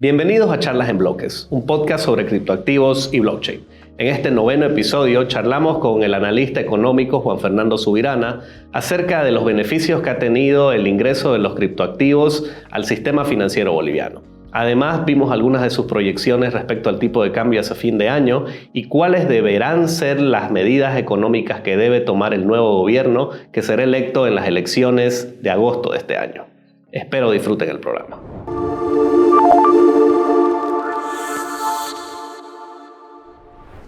Bienvenidos a Charlas en Bloques, un podcast sobre criptoactivos y blockchain. En este 9º episodio charlamos con el analista económico Juan Fernando Subirana acerca de los beneficios que ha tenido el ingreso de los criptoactivos al sistema financiero boliviano. Además, vimos algunas de sus proyecciones respecto al tipo de cambio hacia fin de año y cuáles deberán ser las medidas económicas que debe tomar el nuevo gobierno que será electo en las elecciones de agosto de este año. Espero disfruten el programa.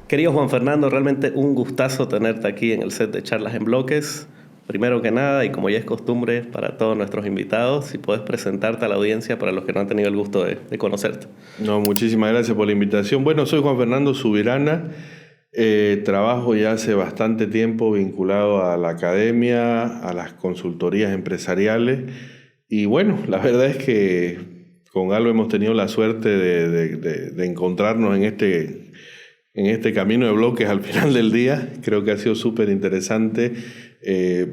Querido Juan Fernando, realmente un gustazo tenerte aquí en el set de Charlas en Bloques. Primero que nada, y como ya es costumbre para todos nuestros invitados, si puedes presentarte a la audiencia para los que no han tenido el gusto de conocerte. No, muchísimas gracias por la invitación. Bueno, soy Juan Fernando Subirana. Trabajo ya hace bastante tiempo vinculado a la academia, a las consultorías empresariales. Y bueno, la verdad es que con Aldo hemos tenido la suerte de encontrarnos en este camino de bloques al final del día. Creo que ha sido súper interesante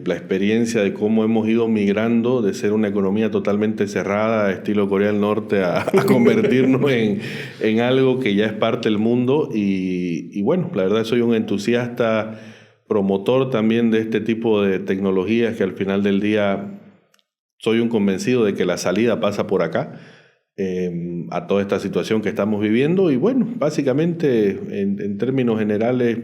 la experiencia de cómo hemos ido migrando de ser una economía totalmente cerrada, estilo Corea del Norte, a convertirnos en algo que ya es parte del mundo. Y bueno, la verdad soy un entusiasta, promotor también de este tipo de tecnologías que al final del día soy un convencido de que la salida pasa por acá. A toda esta situación que estamos viviendo y bueno, básicamente en términos generales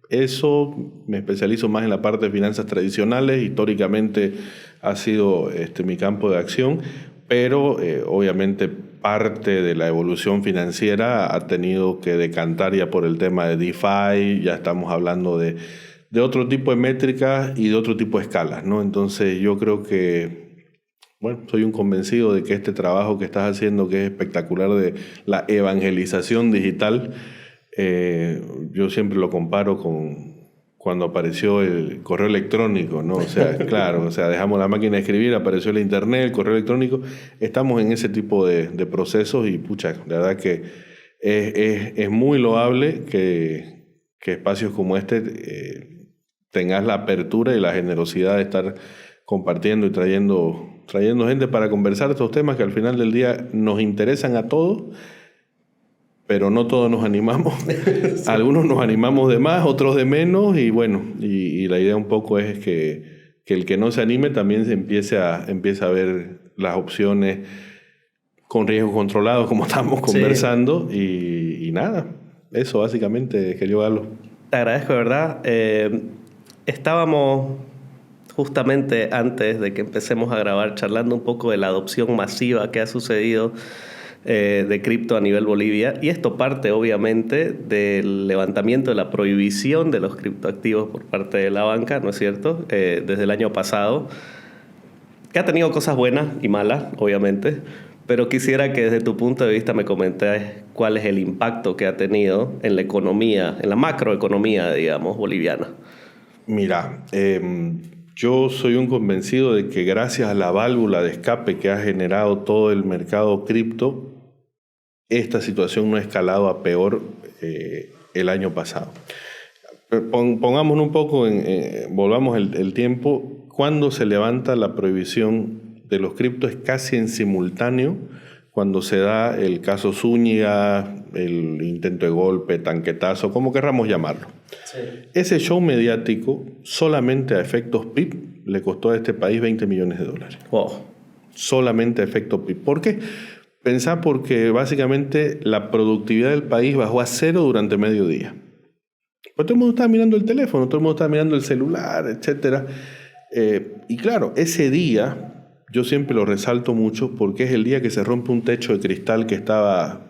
eso, me especializo más en la parte de finanzas tradicionales, históricamente ha sido mi campo de acción, pero obviamente parte de la evolución financiera ha tenido que decantar ya por el tema de DeFi, ya estamos hablando de otro tipo de métricas y de otro tipo de escalas, ¿no? Entonces yo creo que bueno, soy un convencido de que este trabajo que estás haciendo, que es espectacular, de la evangelización digital, yo siempre lo comparo con cuando apareció el correo electrónico, ¿no? O sea, claro, o sea, dejamos la máquina de escribir, apareció el internet, el correo electrónico. Estamos en ese tipo de procesos y, pucha, la verdad que es muy loable que espacios como este tengas la apertura y la generosidad de estar compartiendo y trayendo gente para conversar estos temas que al final del día nos interesan a todos, pero no todos nos animamos. Sí. Algunos nos animamos de más, otros de menos, y bueno, y la idea un poco es que el que no se anime también empiece a ver las opciones con riesgos controlados, como estamos conversando, sí. Y nada, eso básicamente quería darlo. Te agradezco, de verdad. Estábamos justamente antes de que empecemos a grabar, charlando un poco de la adopción masiva que ha sucedido de cripto a nivel Bolivia. Y esto parte, obviamente, del levantamiento de la prohibición de los criptoactivos por parte de la banca, ¿no es cierto?, desde el año pasado, que ha tenido cosas buenas y malas, obviamente, pero quisiera que desde tu punto de vista me comentes cuál es el impacto que ha tenido en la economía, en la macroeconomía, digamos, boliviana. Mira, yo soy un convencido de que gracias a la válvula de escape que ha generado todo el mercado cripto, esta situación no ha escalado a peor el año pasado. Pongámonos un poco, volvamos el tiempo, cuando se levanta la prohibición de los criptos es casi en simultáneo cuando se da el caso Zúñiga, el intento de golpe, tanquetazo, como querramos llamarlo. Sí. Ese show mediático, solamente a efectos PIB, le costó a este país $20 millones. Wow. Solamente a efectos PIB. ¿Por qué? Pensá porque básicamente la productividad del país bajó a cero durante medio día. Pues todo el mundo estaba mirando el teléfono, todo el mundo estaba mirando el celular, etc. Y claro, ese día, yo siempre lo resalto mucho porque es el día que se rompe un techo de cristal que era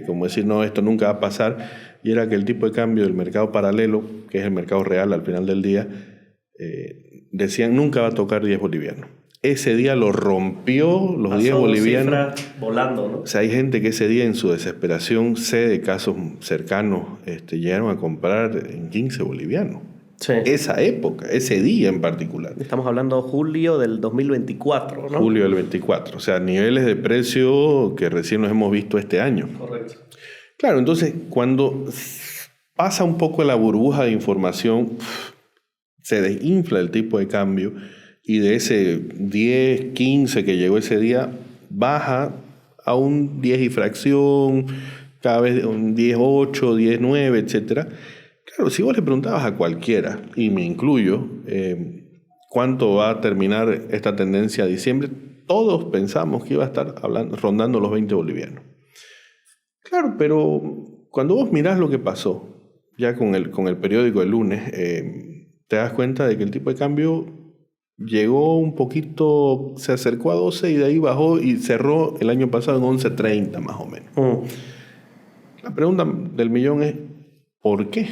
como decir, no, esto nunca va a pasar, y era que el tipo de cambio del mercado paralelo, que es el mercado real al final del día, decían nunca va a tocar 10 bolivianos. Ese día lo rompió los pasó 10 bolivianos. Volando, ¿no? O sea, hay gente que ese día en su desesperación, sé de casos cercanos, llegaron a comprar en 15 bolivianos. Sí. Esa época, ese día en particular. Estamos hablando de julio del 2024, ¿no? Julio del 24, o sea, niveles de precio que recién los hemos visto este año. Correcto. Claro, entonces, cuando pasa un poco la burbuja de información, se desinfla el tipo de cambio y de ese 10, 15 que llegó ese día, baja a un 10 y fracción, cada vez un 10.8, 10.9, etc. Claro, si vos le preguntabas a cualquiera, y me incluyo, cuánto va a terminar esta tendencia a diciembre, todos pensamos que iba a estar rondando los 20 bolivianos. Claro, pero cuando vos mirás lo que pasó, ya con el periódico del lunes, te das cuenta de que el tipo de cambio llegó un poquito, se acercó a 12 y de ahí bajó y cerró el año pasado en 11.30 más o menos. La pregunta del millón es, ¿por qué?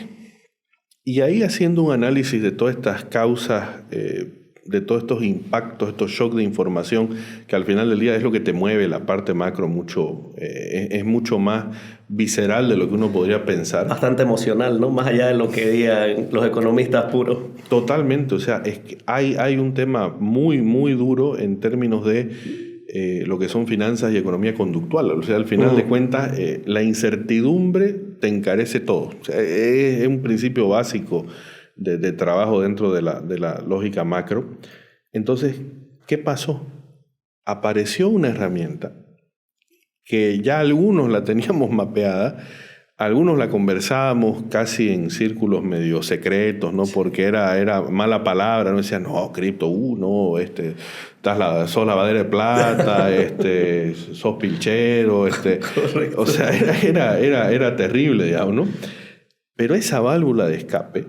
Y ahí haciendo un análisis de todas estas causas, de todos estos impactos, estos shocks de información, que al final del día es lo que te mueve la parte macro mucho, es mucho más visceral de lo que uno podría pensar. Bastante emocional, ¿no? Más allá de lo que digan los economistas puros. Totalmente, o sea, es que hay un tema muy, muy duro en términos de lo que son finanzas y economía conductual. O sea, al final de cuentas, la incertidumbre te encarece todo. O sea, es un principio básico de trabajo dentro de la lógica macro. Entonces, ¿qué pasó? Apareció una herramienta que ya algunos la teníamos mapeada, algunos la conversábamos casi en círculos medio secretos, ¿no? Porque era mala palabra, no decían, no, cripto, no, sos lavadera de plata, sos pilchero, Correcto. o sea, era terrible, digamos, ¿no? Pero esa válvula de escape,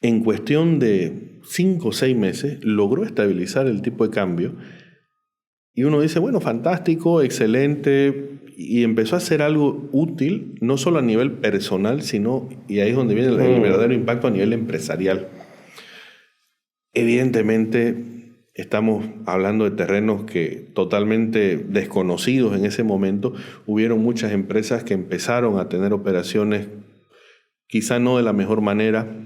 en cuestión de 5 o 6 meses, logró estabilizar el tipo de cambio. Y uno dice, bueno, fantástico, excelente, y empezó a hacer algo útil, no solo a nivel personal, sino, y ahí es donde viene el verdadero impacto a nivel empresarial. Evidentemente, estamos hablando de terrenos que totalmente desconocidos en ese momento. Hubieron muchas empresas que empezaron a tener operaciones, quizá no de la mejor manera.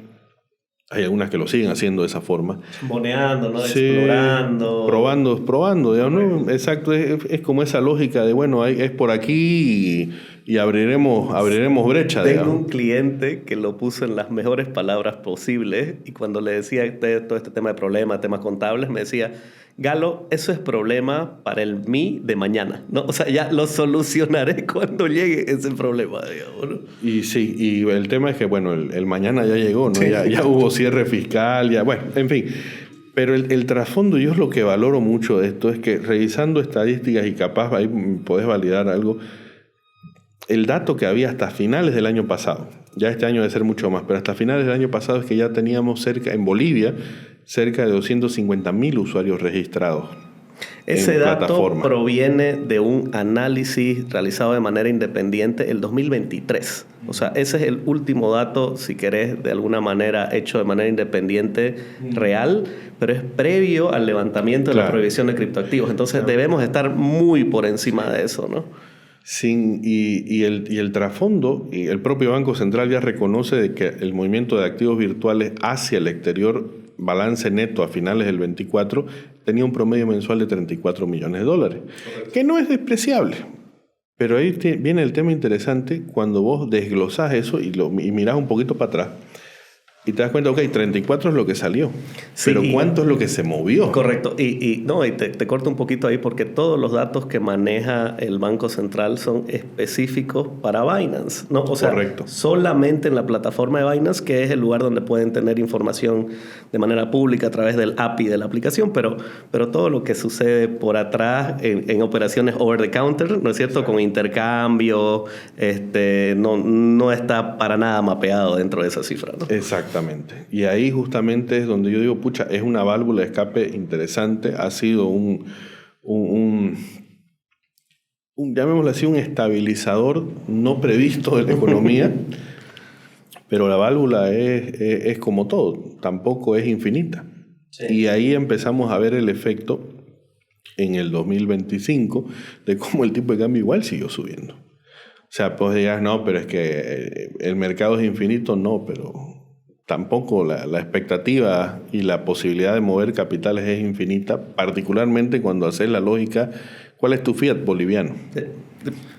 Hay algunas que lo siguen haciendo de esa forma. Boneando, ¿no? Sí, explorando. Probando, digamos, ¿no? Exacto, es como esa lógica de, bueno, es por aquí y abriremos brecha, Tengo digamos. un cliente que lo puso en las mejores palabras posibles y cuando le decía todo este tema de problemas, temas contables, me decía, Galo, eso es problema para el mí de mañana, ¿no? O sea, ya lo solucionaré cuando llegue ese problema, digamos, ¿no? Y sí, y el tema es que, bueno, el mañana ya llegó, ¿no? Ya hubo cierre fiscal, bueno, en fin. Pero el trasfondo, yo es lo que valoro mucho de esto, es que revisando estadísticas y capaz ahí podés validar algo, el dato que había hasta finales del año pasado, ya este año debe ser mucho más, pero hasta finales del año pasado es que ya teníamos en Bolivia, cerca de 250.000 usuarios registrados. Ese dato proviene de un análisis realizado de manera independiente el 2023. O sea, ese es el último dato, si querés, de alguna manera hecho de manera independiente real, pero es previo al levantamiento de la prohibición de criptoactivos. Entonces debemos estar muy por encima de eso, ¿no? Y el trasfondo, y el propio Banco Central ya reconoce de que el movimiento de activos virtuales hacia el exterior, balance neto a finales del 24, tenía un promedio mensual de $34 millones. Correcto. Que no es despreciable. Pero ahí viene el tema interesante cuando vos desglosás eso y mirás un poquito para atrás. Y te das cuenta, ok, 34 es lo que salió, sí, pero ¿cuánto es lo que se movió? Correcto. Y te corto un poquito ahí porque todos los datos que maneja el Banco Central son específicos para Binance, ¿no? O sea, correcto, solamente en la plataforma de Binance, que es el lugar donde pueden tener información de manera pública a través del API de la aplicación, pero todo lo que sucede por atrás en operaciones over the counter, ¿no es cierto? Con intercambio, no está para nada mapeado dentro de esa cifra, ¿no? Exactamente. Y ahí justamente es donde yo digo, pucha, es una válvula de escape interesante, ha sido llamémoslo así, un estabilizador no previsto de la economía, pero la válvula es como todo, tampoco es infinita. Sí. Y ahí empezamos a ver el efecto en el 2025 de cómo el tipo de cambio igual siguió subiendo. O sea, pues digas, no, pero es que el mercado es infinito, no, pero tampoco la expectativa y la posibilidad de mover capitales es infinita, particularmente cuando haces la lógica, ¿Cuál es tu fiat boliviano? Ese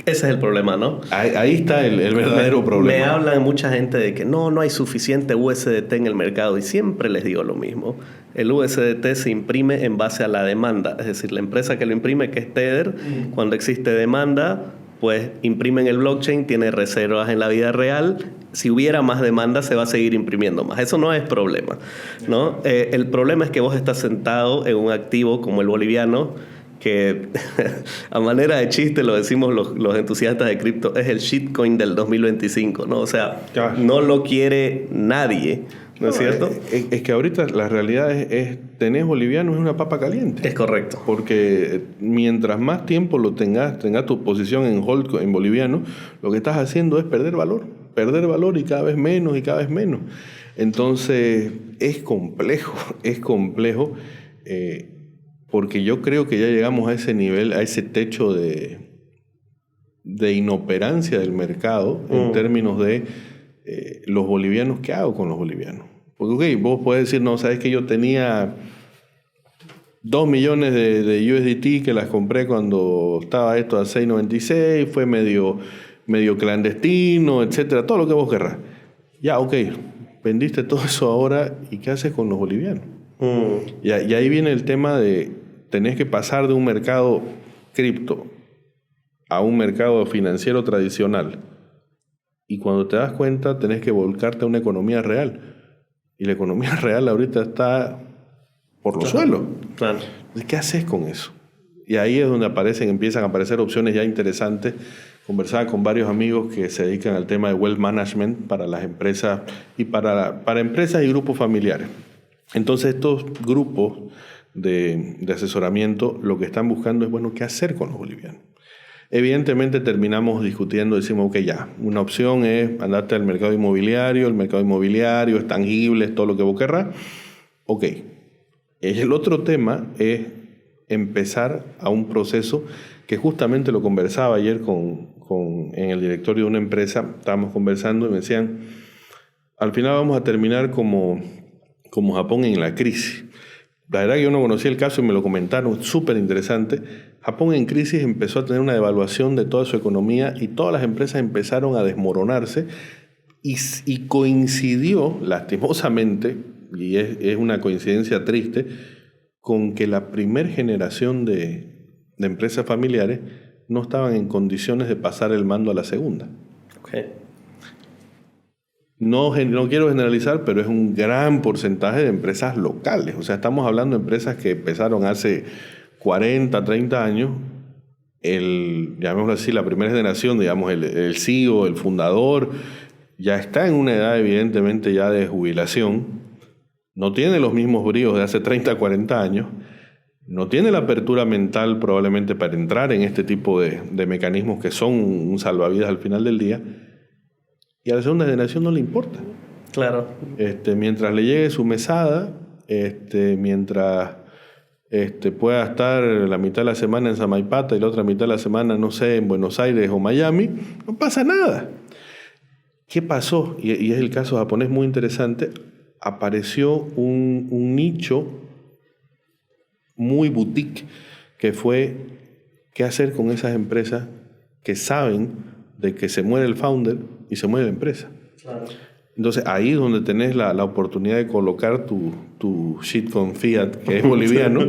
es el problema, ¿no? Ahí está el verdadero problema. Me hablan mucha gente de que no hay suficiente USDT en el mercado y siempre les digo lo mismo. El USDT se imprime en base a la demanda, es decir, la empresa que lo imprime, que es Tether, cuando existe demanda, pues imprime en el blockchain, tiene reservas en la vida real. Si hubiera más demanda, se va a seguir imprimiendo más. Eso no es problema, ¿no? El problema es que vos estás sentado en un activo como el boliviano, que a manera de chiste lo decimos los entusiastas de cripto, es el shitcoin del 2025, ¿no? O sea, no lo quiere nadie, ¿no es cierto? Es que ahorita la realidad es tenés boliviano, es una papa caliente. Es correcto. Porque mientras más tiempo lo tengas tu posición en hold en boliviano, lo que estás haciendo es perder valor y cada vez menos y cada vez menos. Entonces es complejo, porque yo creo que ya llegamos a ese nivel, a ese techo de inoperancia del mercado en términos de los bolivianos. ¿Qué hago con los bolivianos? Porque vos podés decir, no, sabes que yo tenía 2 millones de USDT que las compré cuando estaba esto a 6.96, fue medio clandestino, etcétera, todo lo que vos querrás. Ya, ok, vendiste todo eso ahora, ¿y qué haces con los bolivianos? Y ahí viene el tema de tenés que pasar de un mercado cripto a un mercado financiero tradicional. Y cuando te das cuenta, tenés que volcarte a una economía real. Y la economía real ahorita está por los suelos. Claro. ¿Qué haces con eso? Y ahí es donde empiezan a aparecer opciones ya interesantes. Conversaba con varios amigos que se dedican al tema de wealth management para las empresas y para empresas y grupos familiares. Entonces estos grupos de asesoramiento lo que están buscando es, bueno, ¿qué hacer con los bolivianos? Evidentemente terminamos discutiendo, decimos, ok, ya, una opción es andarte al mercado inmobiliario, el mercado inmobiliario es tangible, es todo lo que vos querrás. Ok. El otro tema es empezar a un proceso que justamente lo conversaba ayer en el directorio de una empresa, estábamos conversando y me decían, al final vamos a terminar como Japón en la crisis. La verdad que yo no conocía el caso y me lo comentaron, súper interesante. Japón en crisis empezó a tener una devaluación de toda su economía y todas las empresas empezaron a desmoronarse y coincidió, lastimosamente, y es una coincidencia triste, con que la primera generación de empresas familiares no estaban en condiciones de pasar el mando a la segunda. Okay. No quiero generalizar, pero es un gran porcentaje de empresas locales. O sea, estamos hablando de empresas que empezaron hace 40, 30 años. Llamémoslo así, la primera generación, digamos, el CEO, el fundador, ya está en una edad evidentemente ya de jubilación. No tiene los mismos bríos de hace 30, 40 años. No tiene la apertura mental probablemente para entrar en este tipo de mecanismos que son un salvavidas al final del día. Y a la segunda generación no le importa. Claro. Mientras le llegue su mesada, mientras pueda estar la mitad de la semana en Samaipata y la otra mitad de la semana, no sé, en Buenos Aires o Miami, no pasa nada. ¿Qué pasó? Y es el caso japonés muy interesante. Apareció un nicho muy boutique que fue qué hacer con esas empresas que saben de que se muere el founder y se muere la empresa. Claro. Entonces ahí es donde tenés la oportunidad de colocar tu shitcoin fiat, que es boliviano,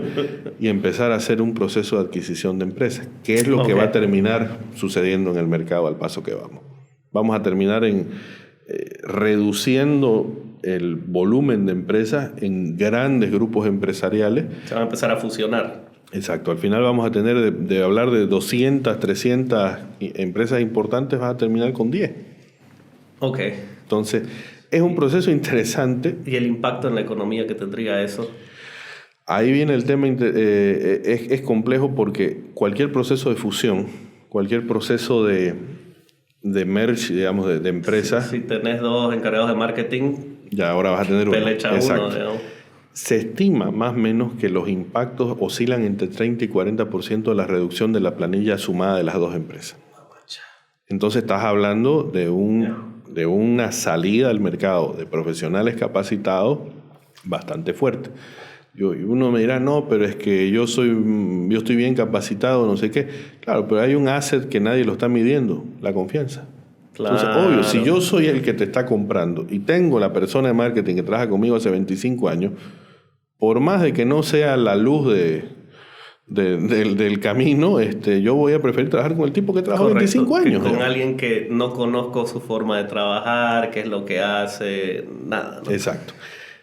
y empezar a hacer un proceso de adquisición de empresas, que es lo que va a terminar sucediendo en el mercado al paso que vamos. Vamos a terminar reduciendo el volumen de empresas en grandes grupos empresariales. Se van a empezar a fusionar. Exacto, al final vamos a tener de hablar de 200, 300 empresas importantes, vas a terminar con 10. Ok. Entonces, es un proceso interesante. ¿Y el impacto en la economía que tendría eso? Ahí viene el tema, es complejo porque cualquier proceso de fusión, cualquier proceso de merge, digamos, de empresas. Si tenés 2 encargados de marketing, ya ahora vas a tener uno. Pelecha uno, digamos. Se estima más o menos que los impactos oscilan entre 30 y 40% de la reducción de la planilla sumada de las 2 empresas. Entonces estás hablando de una salida al mercado de profesionales capacitados bastante fuerte. Y uno me dirá, no, pero es que yo estoy bien capacitado, no sé qué. Claro, pero hay un asset que nadie lo está midiendo, la confianza. Claro. Entonces, obvio, si yo soy el que te está comprando y tengo la persona de marketing que trabaja conmigo hace 25 años, por más de que no sea la luz del camino, yo voy a preferir trabajar con el tipo que trabajó 25 años. Con alguien que no conozco su forma de trabajar, qué es lo que hace, nada, ¿no? Exacto.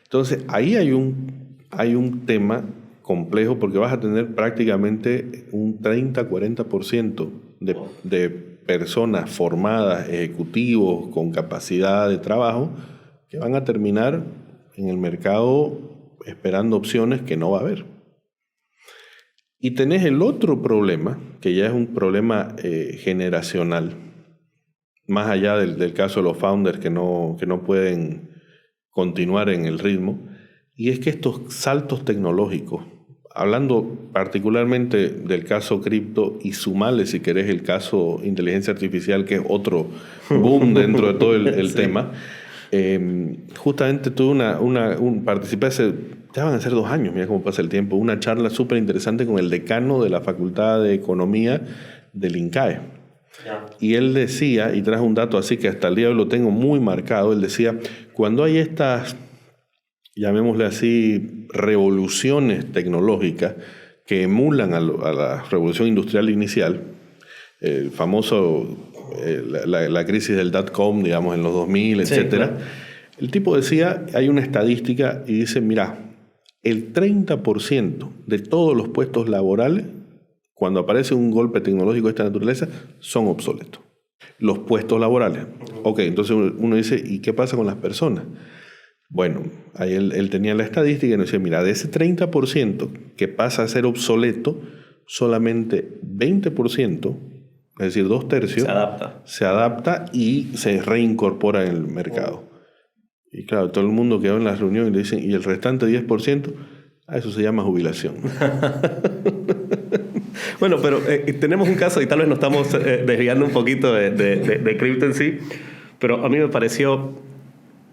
Entonces, ahí hay un tema complejo porque vas a tener prácticamente un 30-40% de personas formadas, ejecutivos con capacidad de trabajo, que van a terminar en el mercado esperando opciones que no va a haber. Y tenés el otro problema, que ya es un problema generacional, más allá del caso de los founders que no pueden continuar en el ritmo, y es que estos saltos tecnológicos, hablando particularmente del caso cripto y sumarle, si querés, el caso inteligencia artificial, que es otro boom dentro de todo el sí. tema, justamente tuve participé hace, ya van a ser 2 años, mira cómo pasa el tiempo, una charla súper interesante con el decano de la Facultad de Economía del INCAE. Yeah. Y él decía, y trajo un dato así que hasta el día de hoy lo tengo muy marcado, él decía, cuando hay estas, llamémosle así, revoluciones tecnológicas que emulan a la revolución industrial inicial, el famoso, la crisis del .com, digamos, en los 2000, etc. Sí, claro. El tipo decía, hay una estadística y dice, mira, el 30% de todos los puestos laborales, cuando aparece un golpe tecnológico de esta naturaleza, son obsoletos. Los puestos laborales. Ok, entonces uno dice, ¿y qué pasa con las personas? Bueno, ahí él tenía la estadística y nos decía, mira, de ese 30% que pasa a ser obsoleto, solamente 20%, es decir, 2/3, se adapta y se reincorpora en el mercado. Y claro, todo el mundo quedó en las reuniones y le dicen, ¿y el restante 10%? A eso se llama jubilación. Bueno, pero tenemos un caso, y tal vez nos estamos desviando un poquito de cripto en sí, pero a mí me pareció,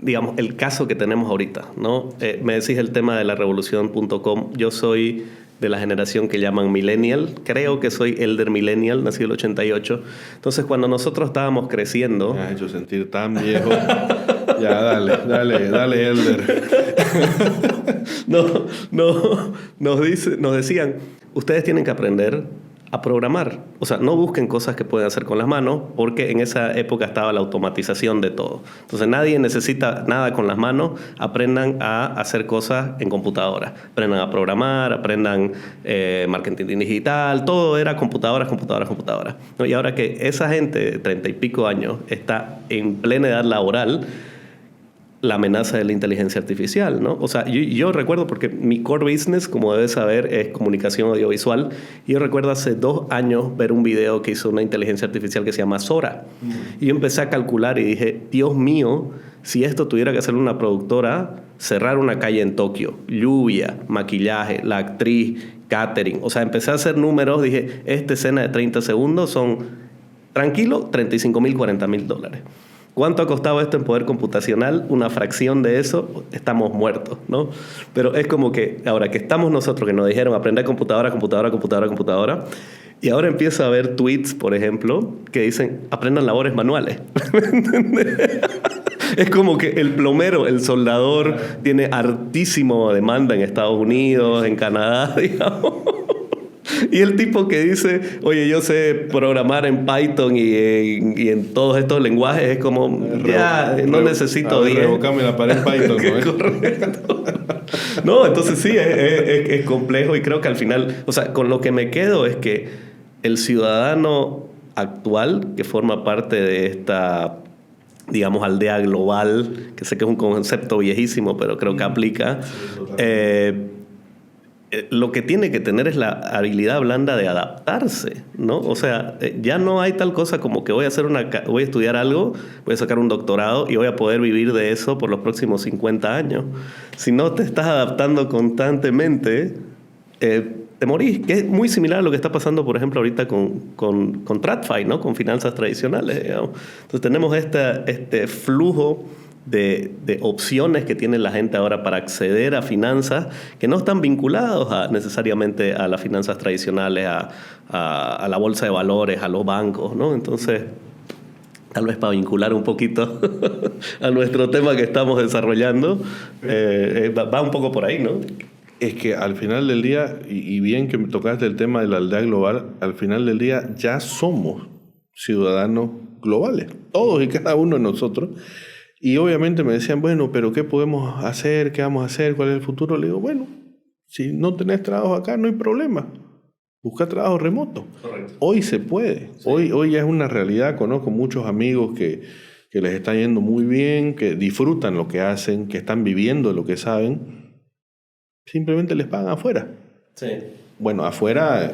digamos, el caso que tenemos ahorita, ¿no? Me decís el tema de la revolución.com. Yo soy de la generación que llaman millennial. Creo que soy elder millennial, nací en el 88. Entonces, cuando nosotros estábamos creciendo... Me has hecho sentir tan viejo. Ya, dale, elder. Nos decían, ustedes tienen que aprender a programar. O sea, no busquen cosas que pueden hacer con las manos, porque en esa época estaba la automatización de todo. Entonces nadie necesita nada con las manos. Aprendan a hacer cosas en computadora. Aprendan a programar, aprendan marketing digital. Todo era computadoras. ¿No? Y ahora que esa gente de 30 y pico años está en plena edad laboral, la amenaza de la inteligencia artificial, ¿no? O sea, yo recuerdo, porque mi core business, como debes saber, es comunicación audiovisual. Y yo recuerdo hace 2 años ver un video que hizo una inteligencia artificial que se llama Sora. Y yo empecé a calcular y dije, Dios mío, si esto tuviera que hacer una productora, cerrar una calle en Tokio, lluvia, maquillaje, la actriz, catering. O sea, empecé a hacer números, dije, esta escena de 30 segundos son, tranquilo, $35,000, $40,000. ¿Cuánto ha costado esto en poder computacional? Una fracción de eso, estamos muertos, ¿no? Pero es como que ahora que estamos nosotros, que nos dijeron aprender computadora, y ahora empiezo a ver tweets, por ejemplo, que dicen aprendan labores manuales. Es como que el plomero, el soldador, tiene hartísima demanda en Estados Unidos, en Canadá, digamos. Y el tipo que dice, oye, yo sé programar en Python y en todos estos lenguajes, es como, no necesito 10. Revocame la pared en Python, ¿no? Correcto. No, entonces sí, es complejo, y creo que al final, o sea, con lo que me quedo es que el ciudadano actual, que forma parte de esta, digamos, aldea global, que sé que es un concepto viejísimo, pero creo que aplica, lo que tiene que tener es la habilidad blanda de adaptarse, ¿no? O sea, ya no hay tal cosa como que voy a estudiar algo, voy a sacar un doctorado y voy a poder vivir de eso por los próximos 50 años. Si no te estás adaptando constantemente, te morís, que es muy similar a lo que está pasando, por ejemplo, ahorita con TradFi, ¿no? Con finanzas tradicionales, digamos. Entonces tenemos este flujo de opciones que tiene la gente ahora para acceder a finanzas que no están vinculados necesariamente a las finanzas tradicionales, a la bolsa de valores, a los bancos, ¿no? Entonces, tal vez para vincular un poquito a nuestro tema que estamos desarrollando, va un poco por ahí, ¿no? Es que al final del día, y bien que me tocaste el tema de la aldea global, al final del día ya somos ciudadanos globales, todos y cada uno de nosotros. Y obviamente me decían, bueno, pero ¿qué podemos hacer? ¿Qué vamos a hacer? ¿Cuál es el futuro? Le digo, bueno, si no tenés trabajo acá, no hay problema. Busca trabajo remoto. Correcto. Hoy se puede. Sí. Hoy ya es una realidad. Conozco muchos amigos que les está yendo muy bien, que disfrutan lo que hacen, que están viviendo lo que saben. Simplemente les pagan afuera. Sí. Bueno, afuera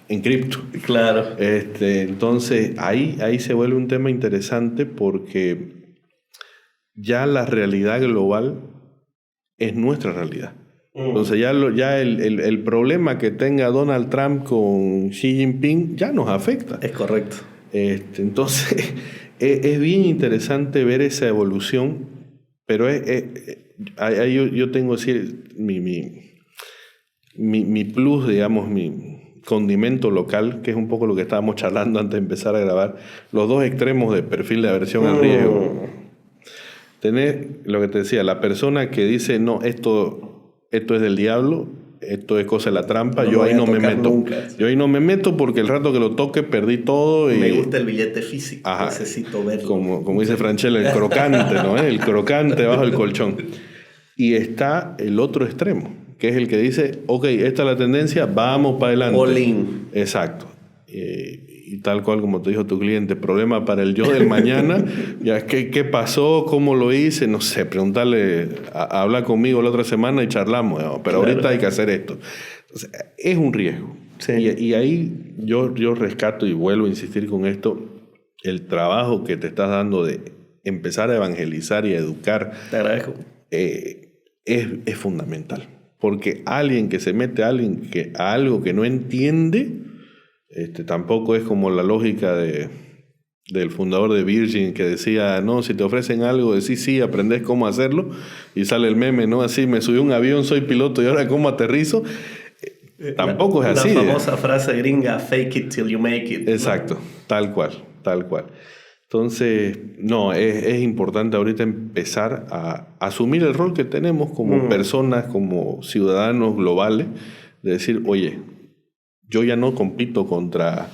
en cripto. Claro. Entonces, ahí se vuelve un tema interesante porque ya la realidad global es nuestra realidad. Entonces ya el problema que tenga Donald Trump con Xi Jinping ya nos afecta. Es correcto. Entonces es bien interesante ver esa evolución, pero yo tengo así mi plus, digamos, mi condimento local, que es un poco lo que estábamos charlando antes de empezar a grabar, los dos extremos de perfil de aversión al riesgo. Tenés lo que te decía, la persona que dice, no, esto es del diablo, esto es cosa de la trampa, yo ahí no me meto. Nunca, sí. Yo ahí no me meto porque el rato que lo toque perdí todo. Me gusta el billete físico, necesito verlo. Como dice Franchella, el crocante, ¿no? El crocante bajo el colchón. Y está el otro extremo, que es el que dice, ok, esta es la tendencia, vamos para adelante. All in. Exacto. Y tal cual como te dijo tu cliente, problema para el yo del mañana, ya ¿qué pasó? ¿Cómo lo hice? No sé, preguntarle, habla conmigo la otra semana y charlamos, pero claro, ahorita hay que hacer esto. Entonces, es un riesgo. Sí. Y ahí yo rescato y vuelvo a insistir con esto, el trabajo que te estás dando de empezar a evangelizar y a educar. Te agradezco. Es fundamental, porque alguien que se mete a algo que no entiende, tampoco es como la lógica del fundador de Virgin que decía, no, si te ofrecen algo, decís sí, aprendés cómo hacerlo, y sale el meme, ¿no? Así, me subí a un avión, soy piloto y ahora cómo aterrizo. Tampoco es así. La famosa frase gringa, fake it till you make it. Exacto, ¿no? Tal cual. Entonces, no, es importante ahorita empezar a asumir el rol que tenemos como personas, como ciudadanos globales, de decir, oye, yo ya no compito contra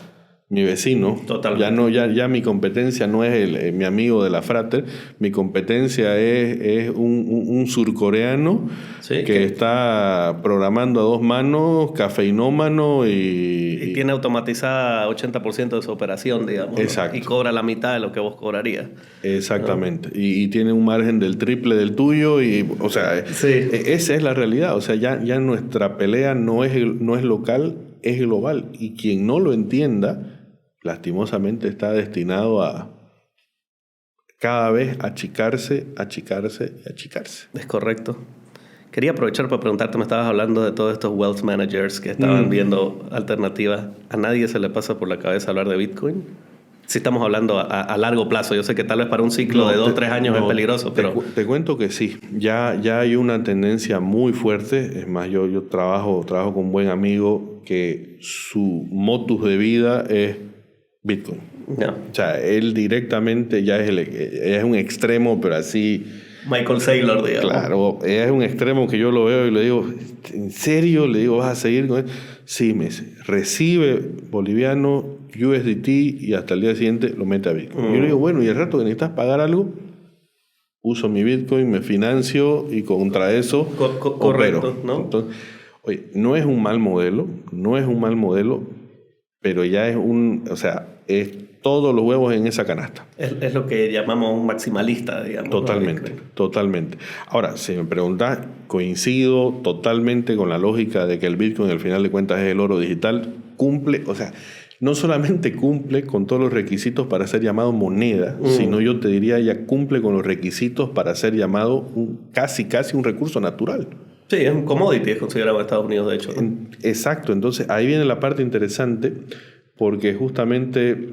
mi vecino. Totalmente. Ya mi competencia no es mi amigo de la frater, mi competencia es un surcoreano, sí, que está programando a dos manos, cafeinómano y tiene automatizada 80% de su operación, digamos. Exacto. ¿No? Y cobra la mitad de lo que vos cobrarías. Exactamente. ¿No? Y tiene un margen del triple del tuyo o sea, sí, esa es la realidad. O sea, ya nuestra pelea no es local, es global. Y quien no lo entienda, lastimosamente está destinado a cada vez achicarse. Es correcto. Quería aprovechar para preguntarte, me estabas hablando de todos estos wealth managers que estaban viendo alternativas. ¿A nadie se le pasa por la cabeza hablar de Bitcoin? Si estamos hablando a largo plazo, yo sé que tal vez para un ciclo de 2 o 3 años es peligroso, pero... Te cuento que sí, ya hay una tendencia muy fuerte. Es más, yo trabajo con un buen amigo que su motus de vida es Bitcoin. No. O sea, él directamente ya es un extremo, pero así... Michael Saylor, digamos. Claro, es un extremo que yo lo veo y le digo, ¿en serio? Le digo, ¿vas a seguir con él? Sí, me dice, recibe boliviano, USDT y hasta el día siguiente lo mete a Bitcoin. Yo le digo, bueno, y el rato que necesitas pagar algo, uso mi Bitcoin, me financio y contra eso correcto, ¿no? Entonces, oye, no es un mal modelo, pero ya es es todos los huevos en esa canasta. Es lo que llamamos un maximalista, digamos. Totalmente. Ahora, si me preguntás, coincido totalmente con la lógica de que el Bitcoin al final de cuentas es el oro digital, cumple, o sea, no solamente cumple con todos los requisitos para ser llamado moneda, sino yo te diría ya cumple con los requisitos para ser llamado casi un recurso natural. Sí, es un commodity, es considerado en Estados Unidos, de hecho, ¿no? Exacto, entonces ahí viene la parte interesante, porque justamente,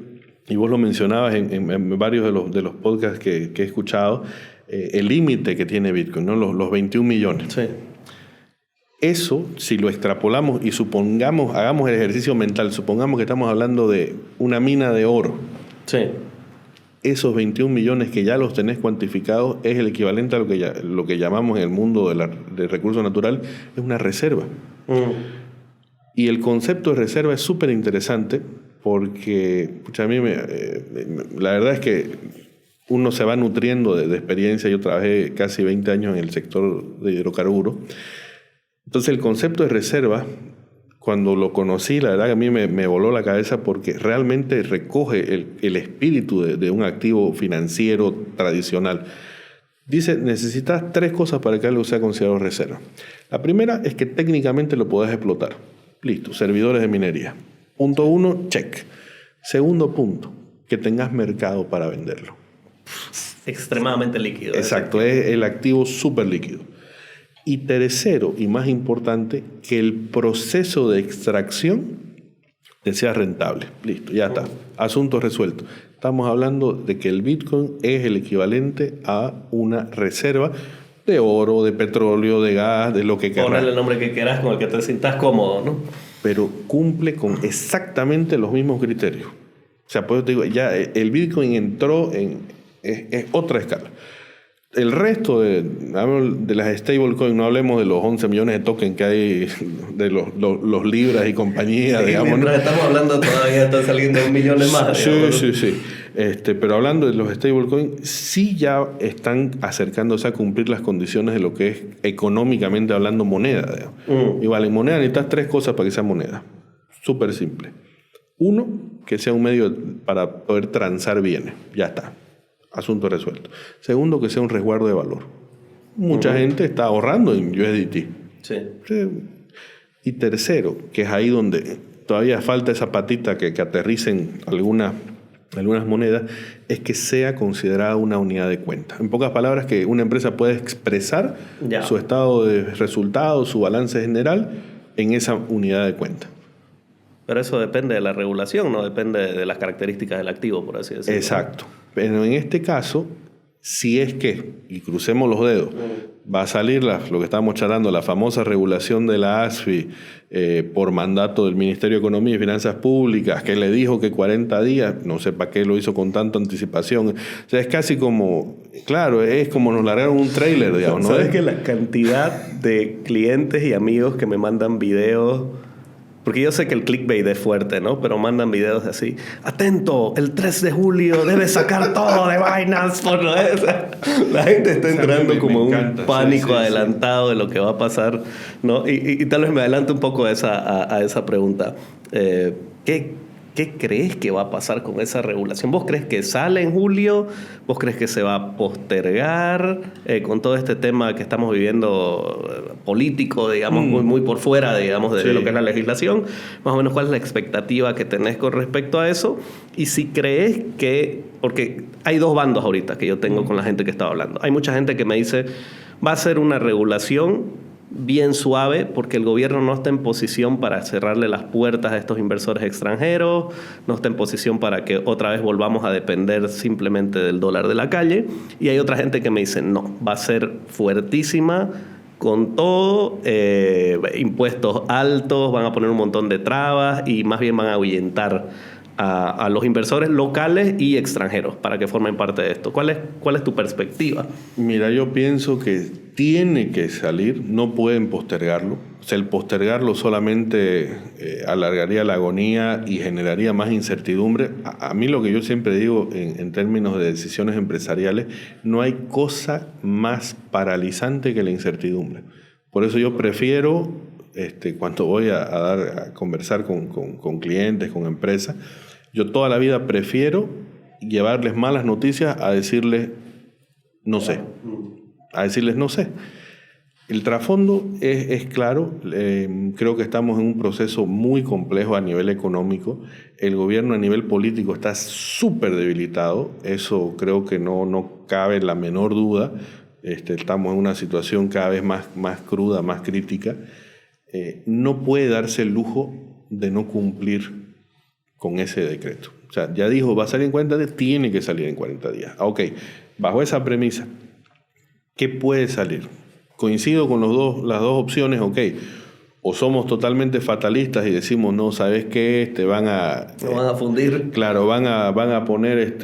y vos lo mencionabas en varios de los podcasts que he escuchado, el límite que tiene Bitcoin, ¿no? Los 21 millones. Sí. Eso, si lo extrapolamos y supongamos, hagamos el ejercicio mental, supongamos que estamos hablando de una mina de oro. Sí. Esos 21 millones que ya los tenés cuantificados es el equivalente a lo que llamamos en el mundo de recursos naturales, es una reserva. Y el concepto de reserva es súper interesante porque a mí la verdad es que uno se va nutriendo de experiencia. Yo trabajé casi 20 años en el sector de hidrocarburos. Entonces el concepto de reserva, cuando lo conocí, la verdad que a mí me voló la cabeza porque realmente recoge el espíritu de un activo financiero tradicional. Dice, necesitas 3 cosas para que algo sea considerado reserva. La primera es que técnicamente lo podés explotar. Listo, servidores de minería. Punto 1, check. Segundo punto, que tengas mercado para venderlo. Extremadamente líquido. Exacto, es el activo súper líquido. Y tercero, y más importante, que el proceso de extracción te sea rentable. Listo, ya está. Asunto resuelto. Estamos hablando de que el Bitcoin es el equivalente a una reserva de oro, de petróleo, de gas, de lo que quieras. Ponle el nombre que quieras, con el que te sientas cómodo, ¿no? Pero cumple con exactamente los mismos criterios. O sea, pues te digo, ya el Bitcoin entró es otra escala. El resto de las stablecoins, no hablemos de los 11 millones de tokens que hay, de los libras y compañía, sí, digamos. Mientras estamos hablando todavía están saliendo millones más. Sí. Pero hablando de los stablecoins, sí ya están acercándose a cumplir las condiciones de lo que es económicamente hablando moneda. Y vale, en moneda necesitas 3 cosas para que sea moneda. Súper simple. 1, que sea un medio para poder transar bienes. Ya está. Asunto resuelto. Segundo, que sea un resguardo de valor. Mucha gente está ahorrando en USDT. Sí. Y tercero, que es ahí donde todavía falta esa patita que aterricen algunas monedas, es que sea considerada una unidad de cuenta. En pocas palabras, que una empresa pueda expresar su estado de resultados, su balance general en esa unidad de cuenta. Pero eso depende de la regulación, no depende de las características del activo, por así decirlo. Exacto. Pero en este caso, si es que, y crucemos los dedos, va a salir lo que estábamos charlando, la famosa regulación de la ASFI por mandato del Ministerio de Economía y Finanzas Públicas, que le dijo que 40 días, no sé para qué lo hizo con tanta anticipación. O sea, es casi como, claro, es como nos largaron un tráiler, digamos, ¿no? ¿Sabes que la cantidad de clientes y amigos que me mandan videos? Porque yo sé que el clickbait es fuerte, ¿no? Pero mandan videos así. Atento, el 3 de julio debes sacar todo de Binance. La gente está entrando como un pánico adelantado de lo que va a pasar, ¿no? Y tal vez me adelanto un poco a esa pregunta. ¿Qué crees que va a pasar con esa regulación? ¿Vos crees que sale en julio? ¿Vos crees que se va a postergar con todo este tema que estamos viviendo político, digamos, muy por fuera, digamos, de lo que es la legislación? Más o menos, ¿cuál es la expectativa que tenés con respecto a eso? Y si crees que... Porque hay 2 bandos ahorita que yo tengo con la gente que estaba hablando. Hay mucha gente que me dice, va a ser una regulación bien suave porque el gobierno no está en posición para cerrarle las puertas a estos inversores extranjeros, no está en posición para que otra vez volvamos a depender simplemente del dólar de la calle. Y hay otra gente que me dice, no, va a ser fuertísima con todo, impuestos altos, van a poner un montón de trabas y más bien van a ahuyentar a los inversores locales y extranjeros para que formen parte de esto. ¿Cuál es tu perspectiva? Mira, yo pienso que tiene que salir, no pueden postergarlo. O sea, el postergarlo solamente alargaría la agonía y generaría más incertidumbre. A mí lo que yo siempre digo en términos de decisiones empresariales, no hay cosa más paralizante que la incertidumbre. Por eso yo prefiero, cuando voy a conversar con clientes, con empresas, yo toda la vida prefiero llevarles malas noticias a decirles no sé. El trasfondo es claro. Creo que estamos en un proceso muy complejo a nivel económico. El gobierno a nivel político está súper debilitado. Eso creo que no cabe la menor duda. Estamos en una situación cada vez más cruda, más crítica. No puede darse el lujo de no cumplir con ese decreto. O sea, ya dijo, va a salir en 40 días, tiene que salir en 40 días. Ok, bajo esa premisa, ¿qué puede salir? Coincido con las dos opciones, ok. O somos totalmente fatalistas y decimos, no, ¿sabes qué? Te van a... Lo van a fundir. Claro, van a poner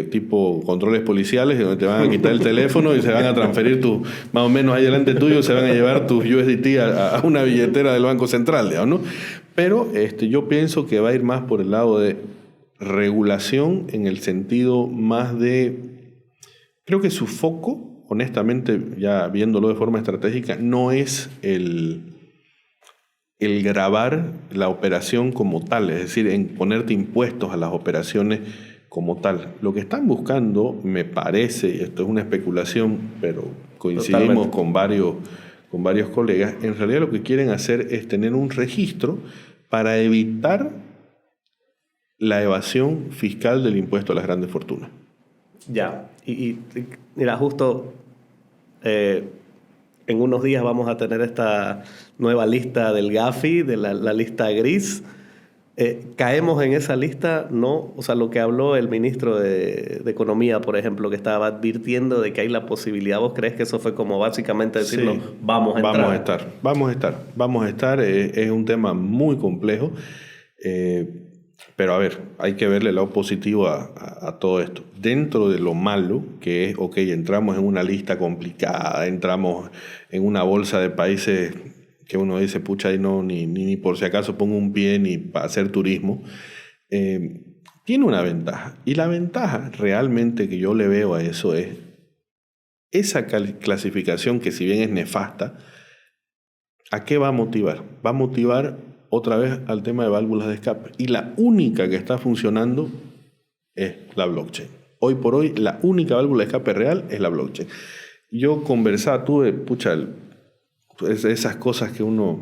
tipo controles policiales donde te van a quitar el teléfono y se van a transferir más o menos ahí delante tuyo, se van a llevar tus USDT a una billetera del Banco Central, digamos, ¿no? Pero yo pienso que va a ir más por el lado de regulación en el sentido más de... Creo que su foco, honestamente, ya viéndolo de forma estratégica, no es el gravar la operación como tal, es decir, en ponerte impuestos a las operaciones como tal. Lo que están buscando, me parece, y esto es una especulación, pero coincidimos con varios colegas, en realidad lo que quieren hacer es tener un registro para evitar la evasión fiscal del impuesto a las grandes fortunas. Ya, y mira, justo en unos días vamos a tener esta nueva lista del Gafi, de la lista gris. ¿Caemos en esa lista? No. O sea, lo que habló el ministro de Economía, por ejemplo, que estaba advirtiendo de que hay la posibilidad. ¿Vos crees que eso fue como básicamente decirnos, sí, vamos a entrar? Vamos a estar. Es un tema muy complejo. Pero a ver, hay que verle el lado positivo a todo esto. Dentro de lo malo, que es, ok, entramos en una lista complicada, entramos en una bolsa de países que uno dice, pucha, ahí no, ni por si acaso pongo un pie ni para hacer turismo, tiene una ventaja. Y la ventaja realmente que yo le veo a eso es esa clasificación que si bien es nefasta, ¿a qué va a motivar? Va a motivar otra vez al tema de válvulas de escape. Y la única que está funcionando es la blockchain. Hoy por hoy, la única válvula de escape real es la blockchain. Yo tuve, esas cosas que uno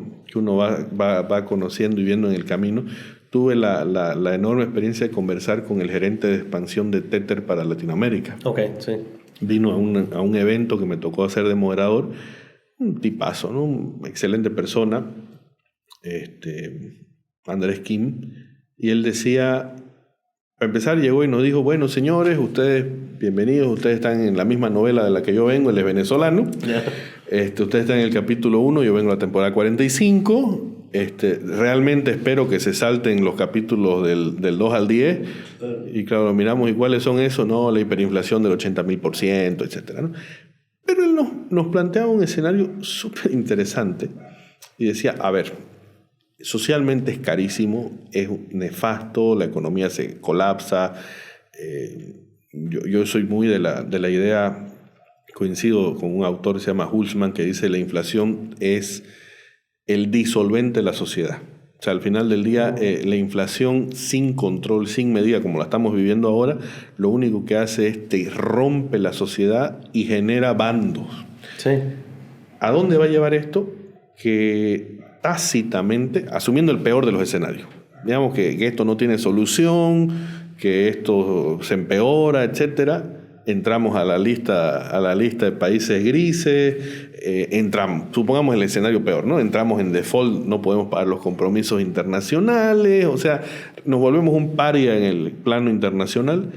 va conociendo y viendo en el camino. Tuve la enorme experiencia de conversar con el gerente de expansión de Tether para Latinoamérica. Ok, sí. Vino a un evento que me tocó hacer de moderador. Un tipazo, ¿no? Una excelente persona. Andrés Kim, y él decía, para empezar llegó y nos dijo, bueno señores, ustedes bienvenidos, ustedes están en la misma novela de la que yo vengo, él es venezolano, ustedes están en el capítulo 1, yo vengo a la temporada 45, realmente espero que se salten los capítulos del 2 al 10, y claro, miramos, ¿y cuáles son esos? No, la hiperinflación del 80.000%, etcétera, ¿no? Pero él nos planteaba un escenario súper interesante y decía, a ver, socialmente es carísimo, es nefasto, la economía se colapsa. Yo soy muy de la idea, coincido con un autor que se llama Hulsman, que dice la inflación es el disolvente de la sociedad. O sea, al final del día, la inflación sin control, sin medida, como la estamos viviendo ahora, lo único que hace es te rompe la sociedad y genera bandos. Sí. ¿A dónde va a llevar esto? Que tácitamente, asumiendo el peor de los escenarios, digamos que esto no tiene solución, que esto se empeora, etcétera, entramos a la lista de países grises, supongamos el escenario peor, ¿no? Entramos en default, no podemos pagar los compromisos internacionales, o sea, nos volvemos un paria en el plano internacional.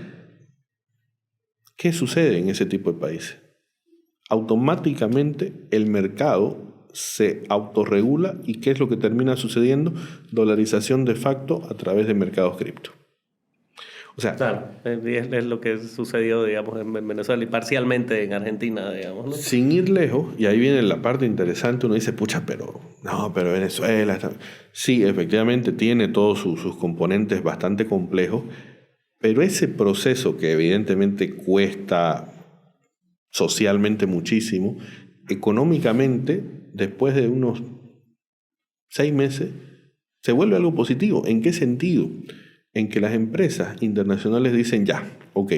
¿Qué sucede en ese tipo de países? Automáticamente el mercado se autorregula y ¿qué es lo que termina sucediendo? Dolarización de facto a través de mercados cripto. O sea, claro, es lo que sucedió, digamos, en Venezuela y parcialmente en Argentina, digamos, ¿no? Sin ir lejos, y ahí viene la parte interesante, uno dice, pucha, pero Venezuela está... Sí, efectivamente tiene todos sus componentes bastante complejos, pero ese proceso que evidentemente cuesta socialmente muchísimo, económicamente, después de unos 6 meses, se vuelve algo positivo. ¿En qué sentido? En que las empresas internacionales dicen ya, ok,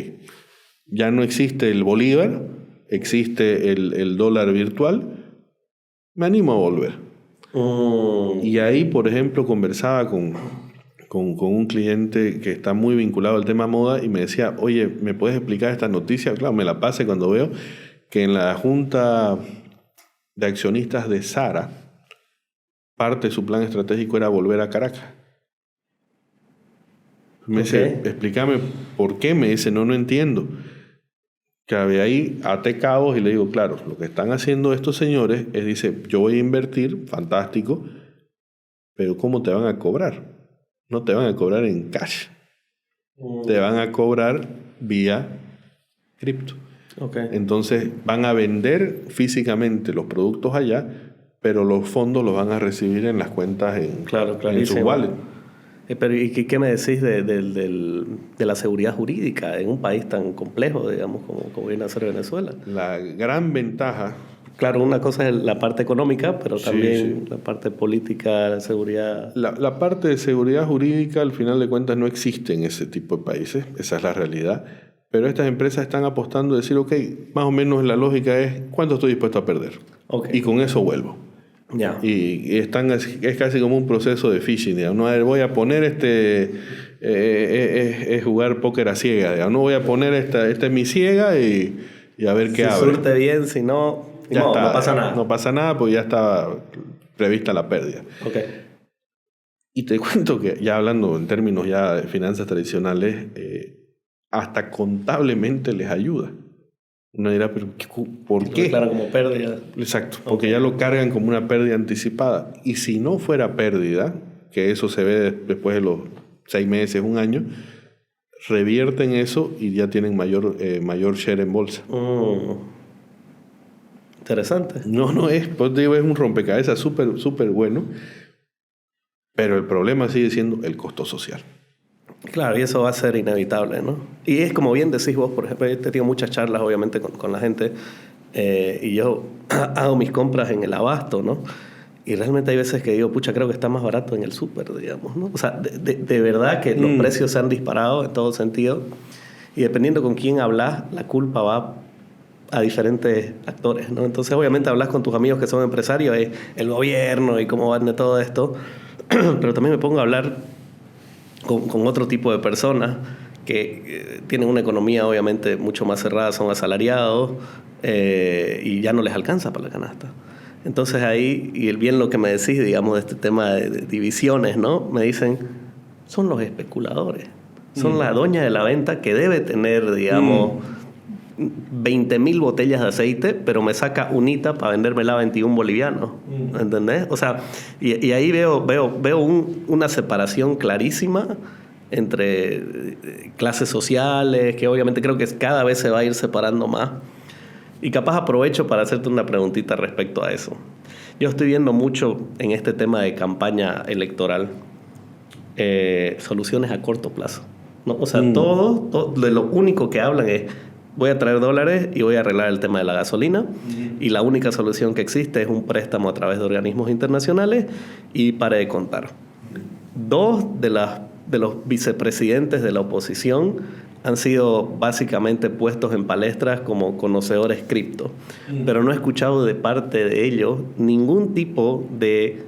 ya no existe el bolívar, existe el dólar virtual, me animo a volver. Y ahí, por ejemplo, conversaba con un cliente que está muy vinculado al tema moda y me decía, oye, ¿me puedes explicar esta noticia? Claro, me la pase cuando veo que en la junta de accionistas de Zara, parte de su plan estratégico era volver a Caracas. Me dice, explícame por qué. Me dice, no entiendo. Que ahí até cabos y le digo, claro, lo que están haciendo estos señores es, dice, yo voy a invertir, fantástico, pero ¿cómo te van a cobrar? No te van a cobrar en cash. Te van a cobrar vía cripto. Okay. Entonces van a vender físicamente los productos allá, pero los fondos los van a recibir en las cuentas en su wallet. Pero ¿y qué me decís de la seguridad jurídica en un país tan complejo, digamos, como viene a ser Venezuela? La gran ventaja... Claro, una cosa es la parte económica, pero también la parte política, la seguridad... La parte de seguridad jurídica, al final de cuentas, no existe en ese tipo de países. Esa es la realidad. Pero estas empresas están apostando a decir, ok, más o menos la lógica es, ¿cuánto estoy dispuesto a perder? Okay. Y con eso vuelvo. Yeah. Y es casi como un proceso de phishing. Digamos. No, a ver, voy a poner es jugar póker a ciega. Digamos. No voy a poner esta es mi ciega y a ver qué abre. Si surte bien, si no, no pasa nada. No pasa nada porque ya estaba prevista la pérdida. Okay. Y te cuento que, ya hablando en términos ya de finanzas tradicionales, hasta contablemente les ayuda. Uno dirá, pero ¿por qué? Claro, como pérdida. Exacto, porque ya lo cargan como una pérdida anticipada. Y si no fuera pérdida, que eso se ve después de los 6 meses, 1 año, revierten eso y ya tienen mayor share en bolsa. Interesante. Pues digo, es un rompecabezas súper bueno, pero el problema sigue siendo el costo social. Claro, y eso va a ser inevitable, ¿no? Y es como bien decís vos, por ejemplo, he tenido muchas charlas, obviamente, con la gente, y yo hago mis compras en el abasto, ¿no? Y realmente hay veces que digo, pucha, creo que está más barato en el súper, digamos, ¿no? O sea, de verdad que los precios se han disparado en todo sentido, y dependiendo con quién hablas, la culpa va a diferentes actores, ¿no? Entonces, obviamente, hablas con tus amigos que son empresarios, el gobierno y cómo van de todo esto, pero también me pongo a hablar con otro tipo de personas que tienen una economía obviamente mucho más cerrada, son asalariados y ya no les alcanza para la canasta. Entonces ahí, y bien lo que me decís, digamos, de este tema de divisiones, ¿no? Me dicen, son los especuladores, son la doña de la venta que debe tener, digamos, 20.000 botellas de aceite, pero me saca unita para vendérmela a 21 bolivianos. ¿Entendés? O sea, y ahí veo una separación clarísima entre clases sociales, que obviamente creo que cada vez se va a ir separando más. Y capaz aprovecho para hacerte una preguntita respecto a eso. Yo estoy viendo mucho en este tema de campaña electoral soluciones a corto plazo, ¿no? O sea, todo de lo único que hablan es voy a traer dólares y voy a arreglar el tema de la gasolina. Y la única solución que existe es un préstamo a través de organismos internacionales y pare de contar. 2 de los vicepresidentes de la oposición han sido básicamente puestos en palestras como conocedores cripto. Pero no he escuchado de parte de ellos ningún tipo de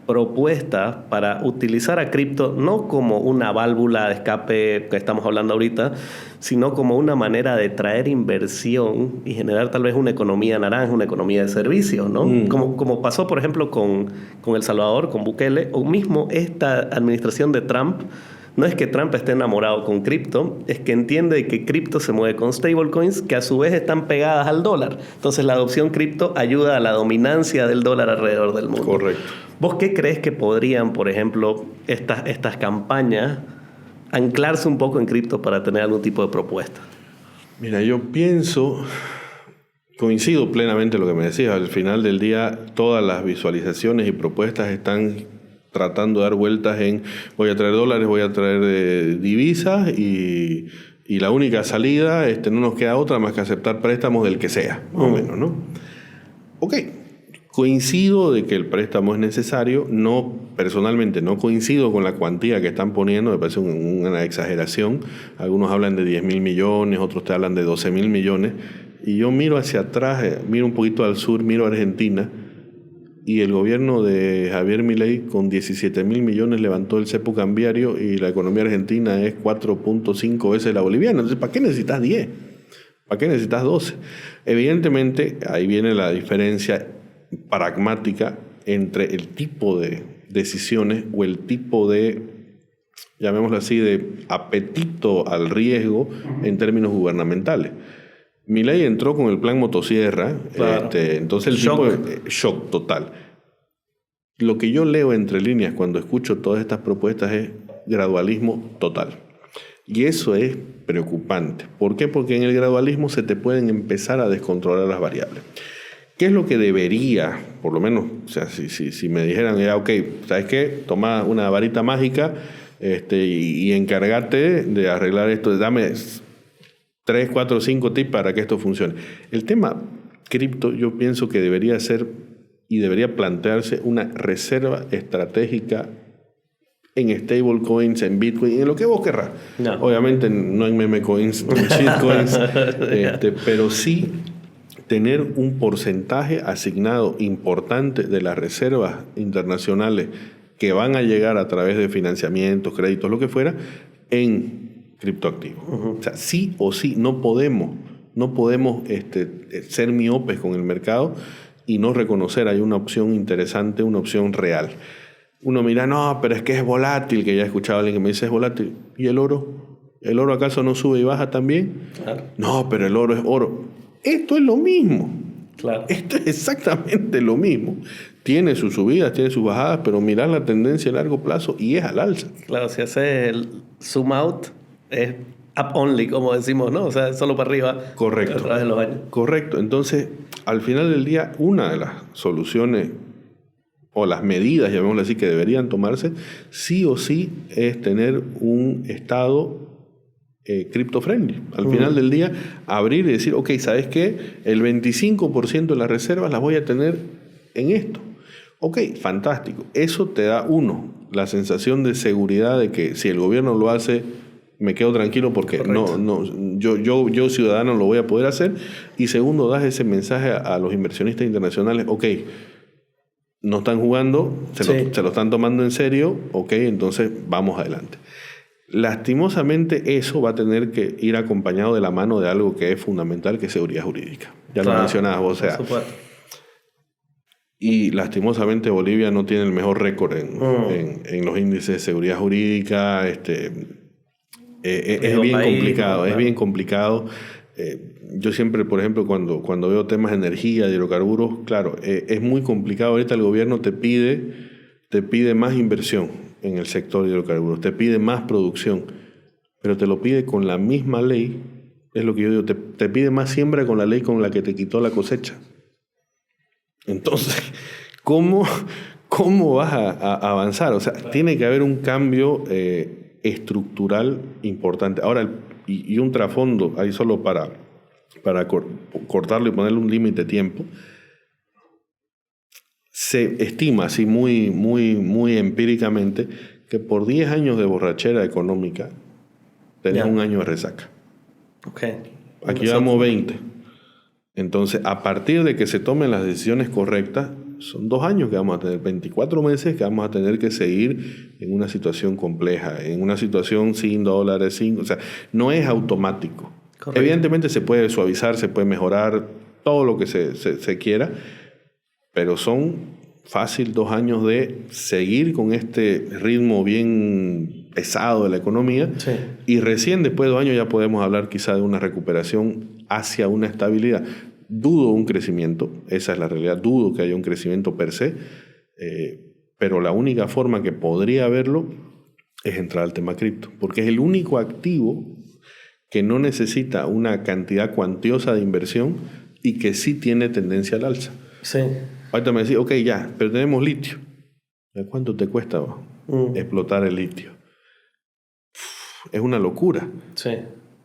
propuesta para utilizar a cripto no como una válvula de escape que estamos hablando ahorita, sino como una manera de traer inversión y generar tal vez una economía naranja, una economía de servicios, ¿no? Como pasó, por ejemplo, con El Salvador, con Bukele, o mismo esta administración de Trump. No es que Trump esté enamorado con cripto, es que entiende que cripto se mueve con stablecoins que a su vez están pegadas al dólar. Entonces la adopción cripto ayuda a la dominancia del dólar alrededor del mundo. Correcto. ¿Vos qué crees que podrían, por ejemplo, estas campañas anclarse un poco en cripto para tener algún tipo de propuesta? Mira, yo coincido plenamente en lo que me decías. Al final del día, todas las visualizaciones y propuestas están tratando de dar vueltas en voy a traer dólares, voy a traer divisas y la única salida no nos queda otra más que aceptar préstamos del que sea, más o menos, ¿no? Ok, coincido de que el préstamo es necesario, personalmente no coincido con la cuantía que están poniendo, me parece una exageración. Algunos hablan de 10.000 millones, otros te hablan de 12.000 millones, y yo miro hacia atrás, miro un poquito al sur, miro a Argentina, y el gobierno de Javier Milei con 17.000 millones levantó el cepo cambiario y la economía argentina es 4.5 veces la boliviana. Entonces, ¿para qué necesitas 10? ¿Para qué necesitas 12? Evidentemente, ahí viene la diferencia pragmática entre el tipo de decisiones o el tipo de, llamémoslo así, de apetito al riesgo en términos gubernamentales. Milei entró con el plan motosierra, Claro. entonces el Shock. tipo shock total. Lo que yo leo entre líneas cuando escucho todas estas propuestas es gradualismo total. Y eso es preocupante. ¿Por qué? Porque en el gradualismo se te pueden empezar a descontrolar las variables. ¿Qué es lo que debería, por lo menos, o sea, si me dijeran, ya, ok, ¿sabes qué? Toma una varita mágica y encárgate de arreglar esto, dame 3, 4, 5 tips para que esto funcione. El tema cripto yo pienso que debería ser y debería plantearse una reserva estratégica en stablecoins, en Bitcoin, en lo que vos querrás. No. Obviamente no en meme coins, no en shitcoins, pero sí tener un porcentaje asignado importante de las reservas internacionales que van a llegar a través de financiamientos, créditos, lo que fuera, en criptoactivos. O sea, sí o sí, no podemos ser miopes con el mercado y no reconocer hay una opción interesante, una opción real. Uno mira, no, pero es que es volátil, que ya he escuchado a alguien que me dice es volátil. ¿Y el oro? ¿El oro acaso no sube y baja también? Claro. No, pero el oro es oro. Esto es lo mismo. Claro. Esto es exactamente lo mismo. Tiene sus subidas, tiene sus bajadas, pero mirar la tendencia a largo plazo y es al alza. Claro, si haces el zoom out, es up only, como decimos, ¿no? O sea, solo para arriba. Correcto. A través de los años. Correcto. Entonces, al final del día, una de las soluciones o las medidas, llamémoslo así, que deberían tomarse, sí o sí, es tener un estado crypto-friendly. Al final del día, abrir y decir, ok, ¿sabes qué? El 25% de las reservas las voy a tener en esto. Ok, fantástico. Eso te da, uno, la sensación de seguridad de que si el gobierno lo hace, me quedo tranquilo porque yo ciudadano lo voy a poder hacer. Y segundo, das ese mensaje a los inversionistas internacionales, ok, no están jugando, se lo están tomando en serio, ok, entonces vamos adelante. Lastimosamente eso va a tener que ir acompañado de la mano de algo que es fundamental, que es seguridad jurídica. Ya lo mencionabas, o sea. Y lastimosamente Bolivia no tiene el mejor récord en los índices de seguridad jurídica. Es bien complicado, es bien complicado. Yo siempre, por ejemplo, cuando veo temas de energía, de hidrocarburos, claro, es muy complicado. Ahorita el gobierno te pide más inversión en el sector de hidrocarburos, te pide más producción, pero te lo pide con la misma ley, es lo que yo digo, te pide más siembra con la ley con la que te quitó la cosecha. Entonces, ¿cómo vas a avanzar? O sea, tiene que haber un cambio estructural importante. Ahora, y un trasfondo, ahí solo para cortarlo y ponerle un límite de tiempo, se estima así muy, muy, muy empíricamente que por 10 años de borrachera económica tenés un año de resaca. Okay. Aquí llevamos 20. Entonces, a partir de que se tomen las decisiones correctas, son 2 años que vamos a tener, 24 meses que vamos a tener que seguir en una situación compleja, en una situación sin dólares, o sea, no es automático. Correcto. Evidentemente se puede suavizar, se puede mejorar, todo lo que se quiera, pero son fácil 2 años de seguir con este ritmo bien pesado de la economía, sí. Y recién después de 2 años ya podemos hablar quizá de una recuperación hacia una estabilidad. Dudo un crecimiento, esa es la realidad, dudo que haya un crecimiento per se, pero la única forma que podría haberlo es entrar al tema cripto, porque es el único activo que no necesita una cantidad cuantiosa de inversión y que sí tiene tendencia al alza. Sí. Ahorita me decís, ok, ya, pero tenemos litio. ¿Cuánto te cuesta explotar el litio? Es una locura. Sí.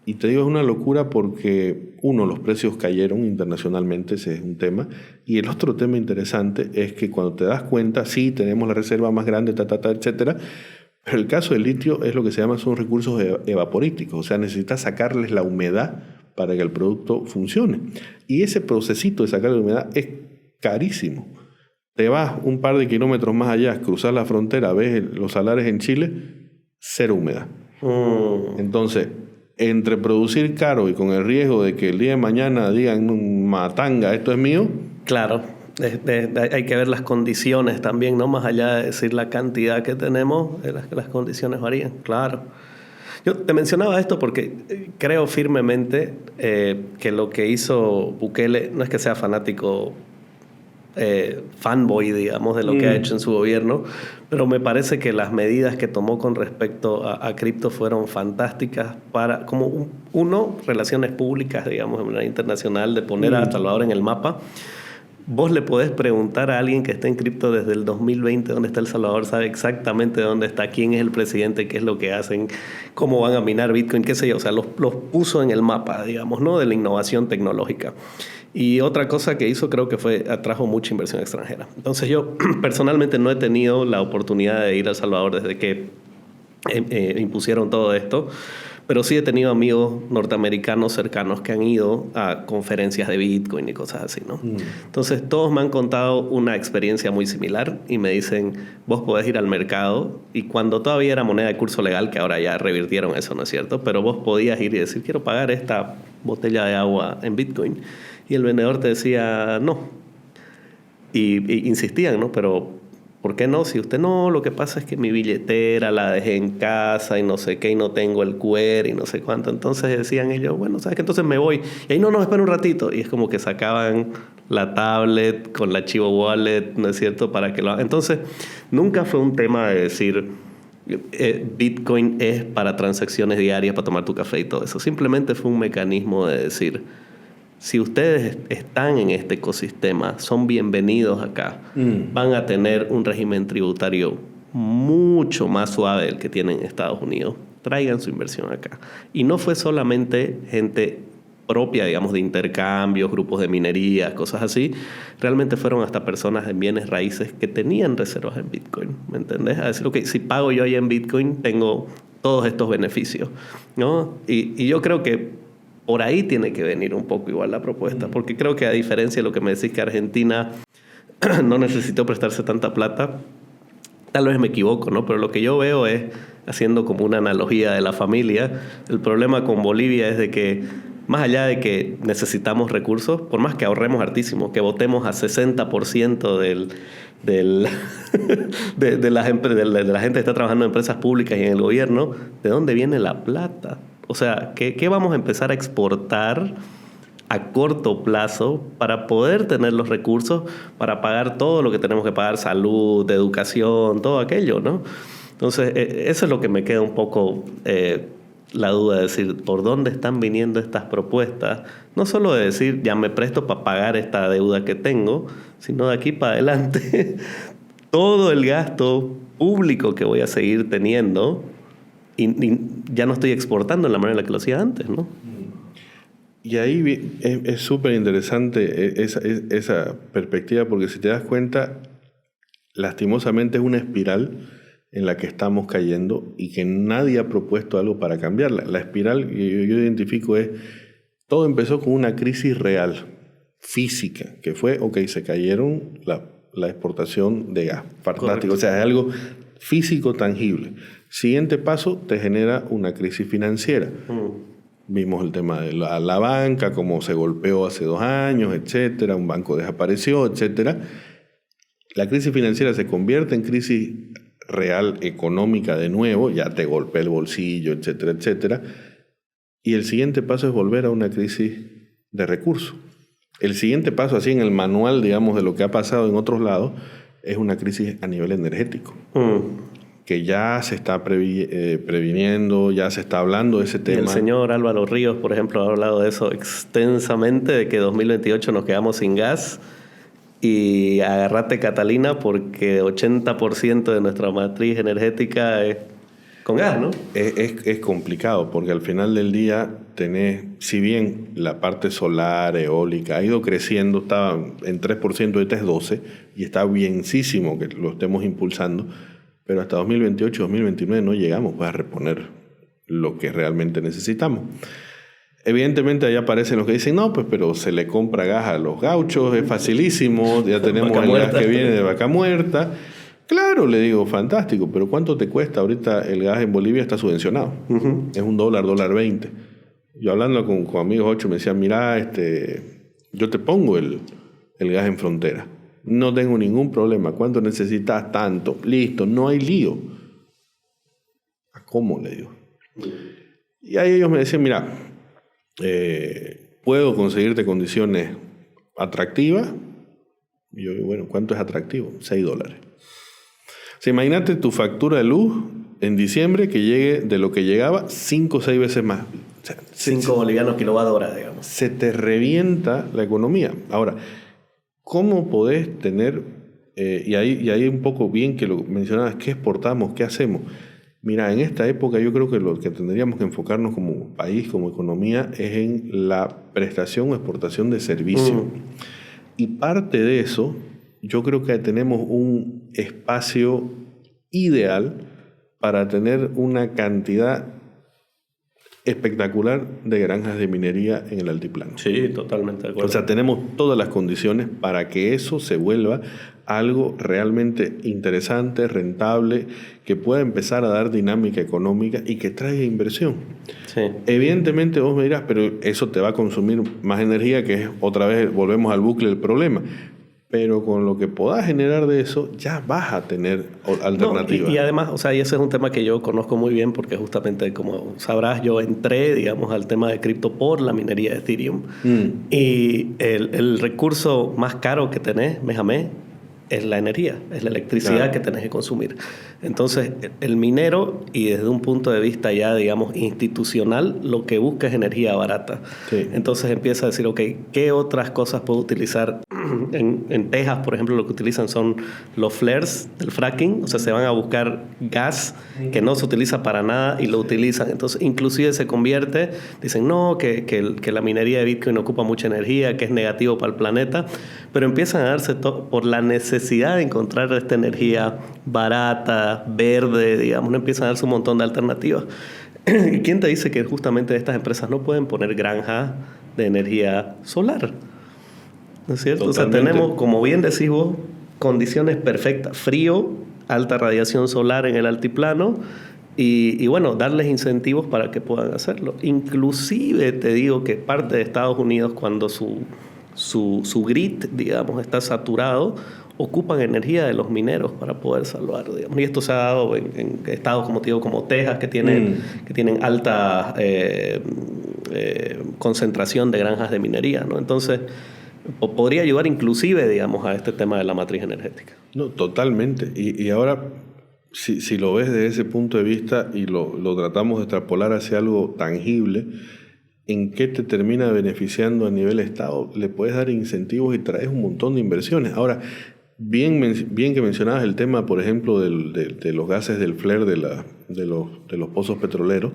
Y te digo, es una locura porque, uno, los precios cayeron internacionalmente, ese es un tema. Y el otro tema interesante es que cuando te das cuenta, sí, tenemos la reserva más grande, etcétera, pero el caso del litio es lo que se llama, son recursos evaporíticos. O sea, necesitas sacarles la humedad para que el producto funcione. Y ese procesito de sacarle la humedad es carísimo. Te vas un par de kilómetros más allá, cruzas la frontera, ves los salares en Chile, cero humedad. Entonces, entre producir caro y con el riesgo de que el día de mañana digan matanga, esto es mío. Claro, hay que ver las condiciones también, ¿no? Más allá de decir la cantidad que tenemos, las condiciones varían, claro. Yo te mencionaba esto porque creo firmemente que lo que hizo Bukele no es que sea fanático, fanboy, digamos, de lo que ha hecho en su gobierno, pero me parece que las medidas que tomó con respecto a cripto fueron fantásticas para, como relaciones públicas, digamos, de manera internacional, de poner a El Salvador en el mapa. Vos le podés preguntar a alguien que está en cripto desde el 2020 dónde está El Salvador, sabe exactamente dónde está, quién es el presidente, qué es lo que hacen, cómo van a minar Bitcoin, qué sé yo. O sea, los puso en el mapa, digamos, ¿no? De la innovación tecnológica. Y otra cosa que hizo creo que atrajo mucha inversión extranjera. Entonces yo personalmente no he tenido la oportunidad de ir a El Salvador desde que impusieron todo esto. Pero sí he tenido amigos norteamericanos cercanos que han ido a conferencias de Bitcoin y cosas así, ¿no? Entonces, todos me han contado una experiencia muy similar y me dicen, vos podés ir al mercado, y cuando todavía era moneda de curso legal, que ahora ya revirtieron eso, ¿no es cierto? Pero vos podías ir y decir, quiero pagar esta botella de agua en Bitcoin. Y el vendedor te decía, no. Y insistían, ¿no? Pero ¿por qué no? Si usted no, lo que pasa es que mi billetera la dejé en casa y no sé qué, y no tengo el QR y no sé cuánto. Entonces decían ellos, bueno, ¿sabes qué? Entonces me voy. Y ahí no, espera un ratito. Y es como que sacaban la tablet con la Chivo Wallet, ¿no es cierto? Para que lo hagan. Entonces, nunca fue un tema de decir, Bitcoin es para transacciones diarias, para tomar tu café y todo eso. Simplemente fue un mecanismo de decir, si ustedes están en este ecosistema, son bienvenidos acá. Van a tener un régimen tributario mucho más suave del que tienen en Estados Unidos. Traigan su inversión acá. Y no fue solamente gente propia, digamos, de intercambios, grupos de minería, cosas así. Realmente fueron hasta personas en bienes raíces que tenían reservas en Bitcoin. ¿Me entendés? A decir, ok, si pago yo ahí en Bitcoin, tengo todos estos beneficios, ¿no? Y yo creo que por ahí tiene que venir un poco igual la propuesta, porque creo que a diferencia de lo que me decís que Argentina no necesitó prestarse tanta plata, tal vez me equivoco, ¿no? Pero lo que yo veo es, haciendo como una analogía de la familia, el problema con Bolivia es de que, más allá de que necesitamos recursos, por más que ahorremos hartísimo, que votemos a 60% de la gente que está trabajando en empresas públicas y en el gobierno, ¿de dónde viene la plata? O sea, ¿qué vamos a empezar a exportar a corto plazo para poder tener los recursos para pagar todo lo que tenemos que pagar, salud, educación, todo aquello, ¿no? Entonces, eso es lo que me queda un poco la duda de decir, ¿por dónde están viniendo estas propuestas? No solo de decir, ya me presto para pagar esta deuda que tengo, sino de aquí para adelante, todo el gasto público que voy a seguir teniendo y ya no estoy exportando en la manera en la que lo hacía antes, ¿no? Y ahí es súper interesante esa perspectiva, porque si te das cuenta, lastimosamente es una espiral en la que estamos cayendo y que nadie ha propuesto algo para cambiarla. La espiral que yo identifico es, todo empezó con una crisis real, física, que fue, se cayeron la exportación de gas, fantástico. Correcto. O sea, es algo físico, tangible. Siguiente paso, te genera una crisis financiera. Vimos el tema de la banca, cómo se golpeó hace 2 años, etcétera, un banco desapareció, etcétera. La crisis financiera se convierte en crisis real económica de nuevo, ya te golpea el bolsillo, etcétera, etcétera. Y el siguiente paso es volver a una crisis de recursos. El siguiente paso, así en el manual, digamos, de lo que ha pasado en otros lados, es una crisis a nivel energético. Que ya se está previniendo, ya se está hablando de ese tema. El señor Álvaro Ríos, por ejemplo, ha hablado de eso extensamente, de que 2028 nos quedamos sin gas. Y agarrate Catalina, porque 80% de nuestra matriz energética es con gas, ¿no? Es complicado, porque al final del día tenés, si bien la parte solar, eólica, ha ido creciendo, estaba en 3%, ahorita es 12%, y está bienísimo que lo estemos impulsando, pero hasta 2028, 2029 no llegamos a reponer lo que realmente necesitamos. Evidentemente ahí aparecen los que dicen, no, pues pero se le compra gas a los gauchos, es facilísimo, ya tenemos el gas que viene de vaca muerta. Claro, le digo, fantástico, pero ¿cuánto te cuesta? Ahorita el gas en Bolivia está subvencionado. Es $1, $1.20. Yo hablando con amigos 8 me decían, mira, yo te pongo el gas en frontera. No tengo ningún problema. ¿Cuánto necesitas? Tanto. Listo, no hay lío. ¿A cómo? Le digo. Y ahí ellos me decían, mira, puedo conseguirte condiciones atractivas. Y yo digo, bueno, ¿cuánto es atractivo? $6. O sea, imagínate tu factura de luz en diciembre que llegue de lo que llegaba 5 o 6 veces más. O sea, 5 bolivianos kilowatt-hora, digamos. Se te revienta la economía. Ahora, ¿cómo podés tener, y ahí un poco bien que lo mencionabas, qué exportamos, qué hacemos? Mira, en esta época yo creo que lo que tendríamos que enfocarnos como país, como economía, es en la prestación o exportación de servicios. Y parte de eso, yo creo que tenemos un espacio ideal para tener una cantidad espectacular de granjas de minería en el altiplano. Sí, totalmente de acuerdo. O sea, tenemos todas las condiciones para que eso se vuelva algo realmente interesante, rentable, que pueda empezar a dar dinámica económica y que traiga inversión. Sí. Evidentemente vos me dirás, pero eso te va a consumir más energía, que es otra vez, volvemos al bucle del problema. Pero con lo que puedas generar de eso, ya vas a tener alternativas. No, y además, o sea, y ese es un tema que yo conozco muy bien porque justamente, como sabrás, yo entré, digamos, al tema de cripto por la minería de Ethereum. Y el recurso más caro que tenés, mes a mes, es la energía, es la electricidad que tenés que consumir. Entonces, el minero, y desde un punto de vista ya, digamos, institucional, lo que busca es energía barata. Sí. Entonces empieza a decir, ok, ¿qué otras cosas puedo utilizar? En Texas, por ejemplo, lo que utilizan son los flares del fracking, o sea, se van a buscar gas que no se utiliza para nada y lo utilizan. Entonces, inclusive se convierte, dicen, no, que la minería de Bitcoin ocupa mucha energía, que es negativo para el planeta, pero empiezan a darse por la necesidad de encontrar esta energía barata, verde, digamos, no empiezan a darse un montón de alternativas. ¿Y quién te dice que justamente estas empresas no pueden poner granja de energía solar? ¿No es cierto? Totalmente. O sea, tenemos, como bien decís vos, condiciones perfectas. Frío, alta radiación solar en el altiplano y bueno, darles incentivos para que puedan hacerlo. Inclusive te digo que parte de Estados Unidos, cuando su grid, digamos, está saturado, ocupan energía de los mineros para poder salvar, digamos. Y esto se ha dado en estados, como te digo, como Texas, que tienen alta concentración de granjas de minería, ¿no? Entonces, podría ayudar inclusive, digamos, a este tema de la matriz energética. No, totalmente. Y ahora, si lo ves desde ese punto de vista y lo tratamos de extrapolar hacia algo tangible, ¿en qué te termina beneficiando a nivel Estado? Le puedes dar incentivos y traes un montón de inversiones. Ahora, bien que mencionabas el tema, por ejemplo, de los gases del flare de los pozos petroleros.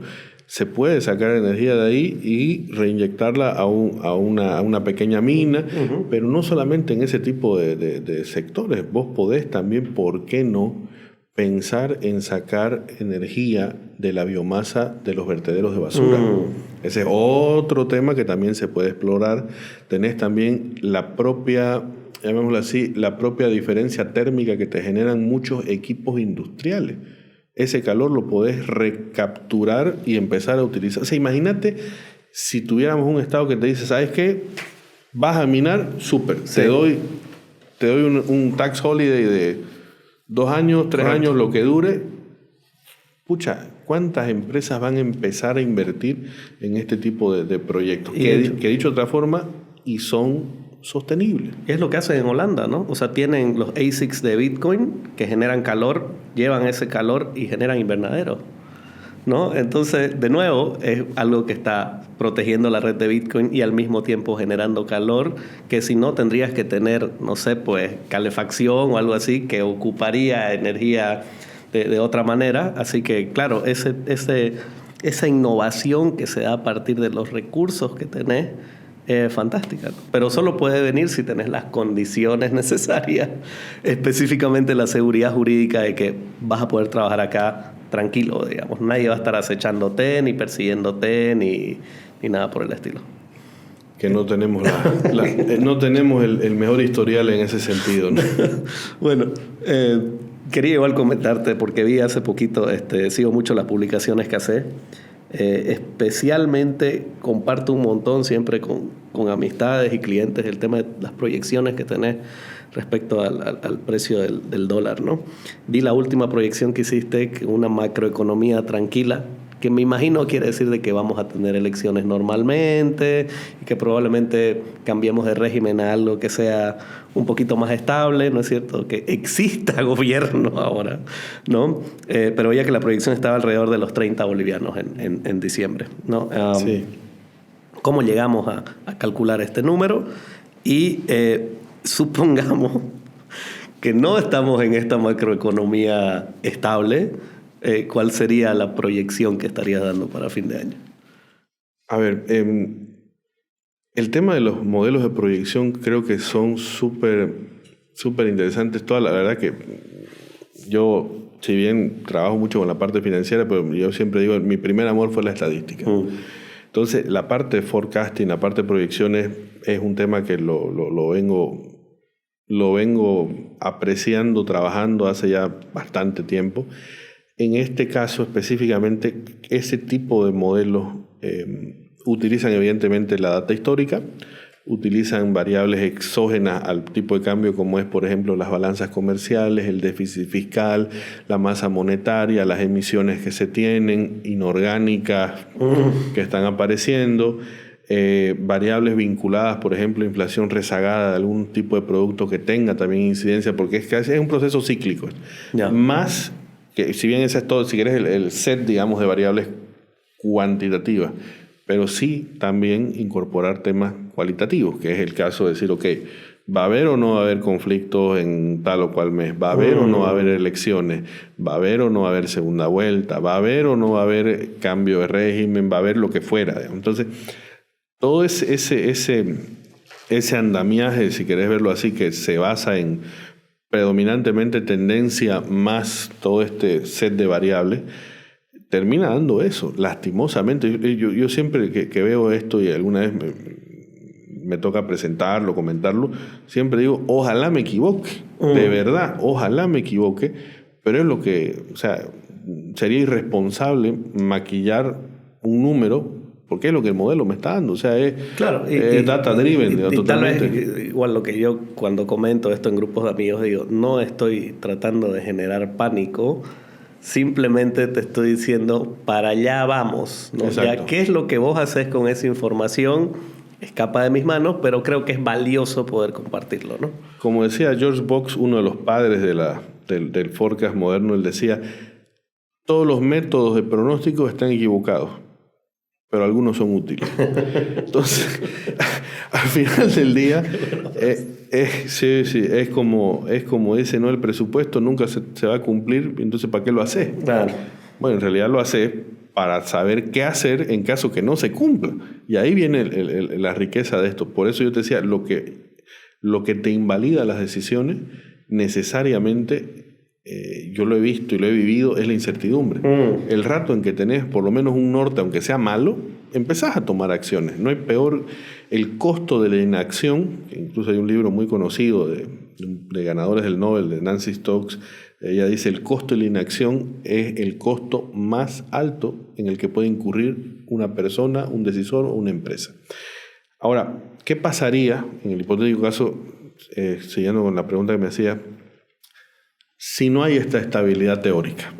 Se puede sacar energía de ahí y reinyectarla a una pequeña mina, pero no solamente en ese tipo de sectores. Vos podés también, ¿por qué no?, pensar en sacar energía de la biomasa de los vertederos de basura. Ese es otro tema que también se puede explorar. Tenés también la propia, llamémoslo así, la propia diferencia térmica que te generan muchos equipos industriales. Ese calor lo podés recapturar y empezar a utilizar. O sea, imagínate si tuviéramos un estado que te dice, ¿sabes qué? Vas a minar, súper. Sí. Te doy un tax holiday de 2 años, 3 años, lo que dure. Pucha, ¿cuántas empresas van a empezar a invertir en este tipo de proyectos? Que dicho de otra forma, y son sostenible. Es lo que hacen en Holanda, ¿no? O sea, tienen los ASICs de Bitcoin que generan calor, llevan ese calor y generan invernaderos, ¿no? Entonces, de nuevo, es algo que está protegiendo la red de Bitcoin y al mismo tiempo generando calor, que si no tendrías que tener, no sé, pues calefacción o algo así, que ocuparía energía de otra manera. Así que, claro, esa innovación que se da a partir de los recursos que tenés, fantástica, pero solo puede venir si tenés las condiciones necesarias, específicamente la seguridad jurídica de que vas a poder trabajar acá tranquilo, digamos. Nadie va a estar acechándote, ni persiguiéndote, ni nada por el estilo. Que no tenemos no tenemos el mejor historial en ese sentido, ¿no? Bueno, quería igual comentarte, porque vi hace poquito, sigo mucho las publicaciones que haces. Especialmente comparto un montón siempre con amistades y clientes el tema de las proyecciones que tenés respecto al precio del dólar, ¿no? Vi la última proyección que hiciste, una macroeconomía tranquila, que me imagino quiere decir de que vamos a tener elecciones normalmente y que probablemente cambiemos de régimen a algo que sea un poquito más estable, ¿no es cierto? Que exista gobierno ahora, ¿no? Pero ya que la proyección estaba alrededor de los 30 bolivianos en diciembre, ¿no? Sí. ¿Cómo llegamos a calcular este número? Y supongamos que no estamos en esta macroeconomía estable, ¿cuál sería la proyección que estarías dando para fin de año? A ver, el tema de los modelos de proyección creo que son súper interesantes. La verdad que yo, si bien trabajo mucho con la parte financiera, pero yo siempre digo, mi primer amor fue la estadística. Entonces, la parte de forecasting, la parte de proyecciones, es un tema que lo vengo apreciando, trabajando hace ya bastante tiempo. En este caso específicamente, ese tipo de modelos utilizan evidentemente la data histórica, utilizan variables exógenas al tipo de cambio, como es, por ejemplo, las balanzas comerciales, el déficit fiscal, la masa monetaria, las emisiones que se tienen, inorgánicas que están apareciendo, variables vinculadas, por ejemplo, a inflación rezagada de algún tipo de producto que tenga también incidencia, porque es un proceso cíclico. Yeah. Más que, si bien ese es todo, si quieres, el set, digamos, de variables cuantitativas, pero sí también incorporar temas cualitativos, que es el caso de decir, ok, ¿va a haber o no va a haber conflictos en tal o cual mes? ¿Va a haber o no va a haber elecciones? ¿Va a haber o no va a haber segunda vuelta? ¿Va a haber o no va a haber cambio de régimen? ¿Va a haber lo que fuera? Digamos. Entonces, todo ese andamiaje, si querés verlo así, que se basa en predominantemente tendencia más todo este set de variables, termina dando eso, lastimosamente. Yo siempre que veo esto y alguna vez me toca presentarlo, comentarlo, siempre digo, ojalá me equivoque, de verdad, ojalá me equivoque, pero es lo que, o sea, sería irresponsable maquillar un número, porque es lo que el modelo me está dando, o sea, es, claro, es data driven, y totalmente. Tal vez, igual lo que yo cuando comento esto en grupos de amigos digo, no estoy tratando de generar pánico, simplemente te estoy diciendo, para allá vamos, ¿no? Ya, ¿qué es lo que vos haces con esa información? Escapa de mis manos, pero creo que es valioso poder compartirlo, ¿no? Como decía George Box, uno de los padres del forecast moderno, él decía, todos los métodos de pronóstico están equivocados, pero algunos son útiles. Entonces, al final del día, es como dice, ¿no? El presupuesto nunca se va a cumplir, entonces ¿para qué lo haces? Claro. Bueno, en realidad lo haces para saber qué hacer en caso que no se cumpla. Y ahí viene la riqueza de esto. Por eso yo te decía, lo que te invalida las decisiones, necesariamente, yo lo he visto y lo he vivido, es la incertidumbre. El rato en que tenés por lo menos un norte, aunque sea malo, empezás a tomar acciones. No hay peor el costo de la inacción, que incluso hay un libro muy conocido de ganadores del Nobel, de Nancy Stokes. Ella dice, el costo de la inacción es el costo más alto en el que puede incurrir una persona, un decisor o una empresa. Ahora, ¿qué pasaría en el hipotético caso, siguiendo con la pregunta que me hacía, si no hay esta estabilidad teórica?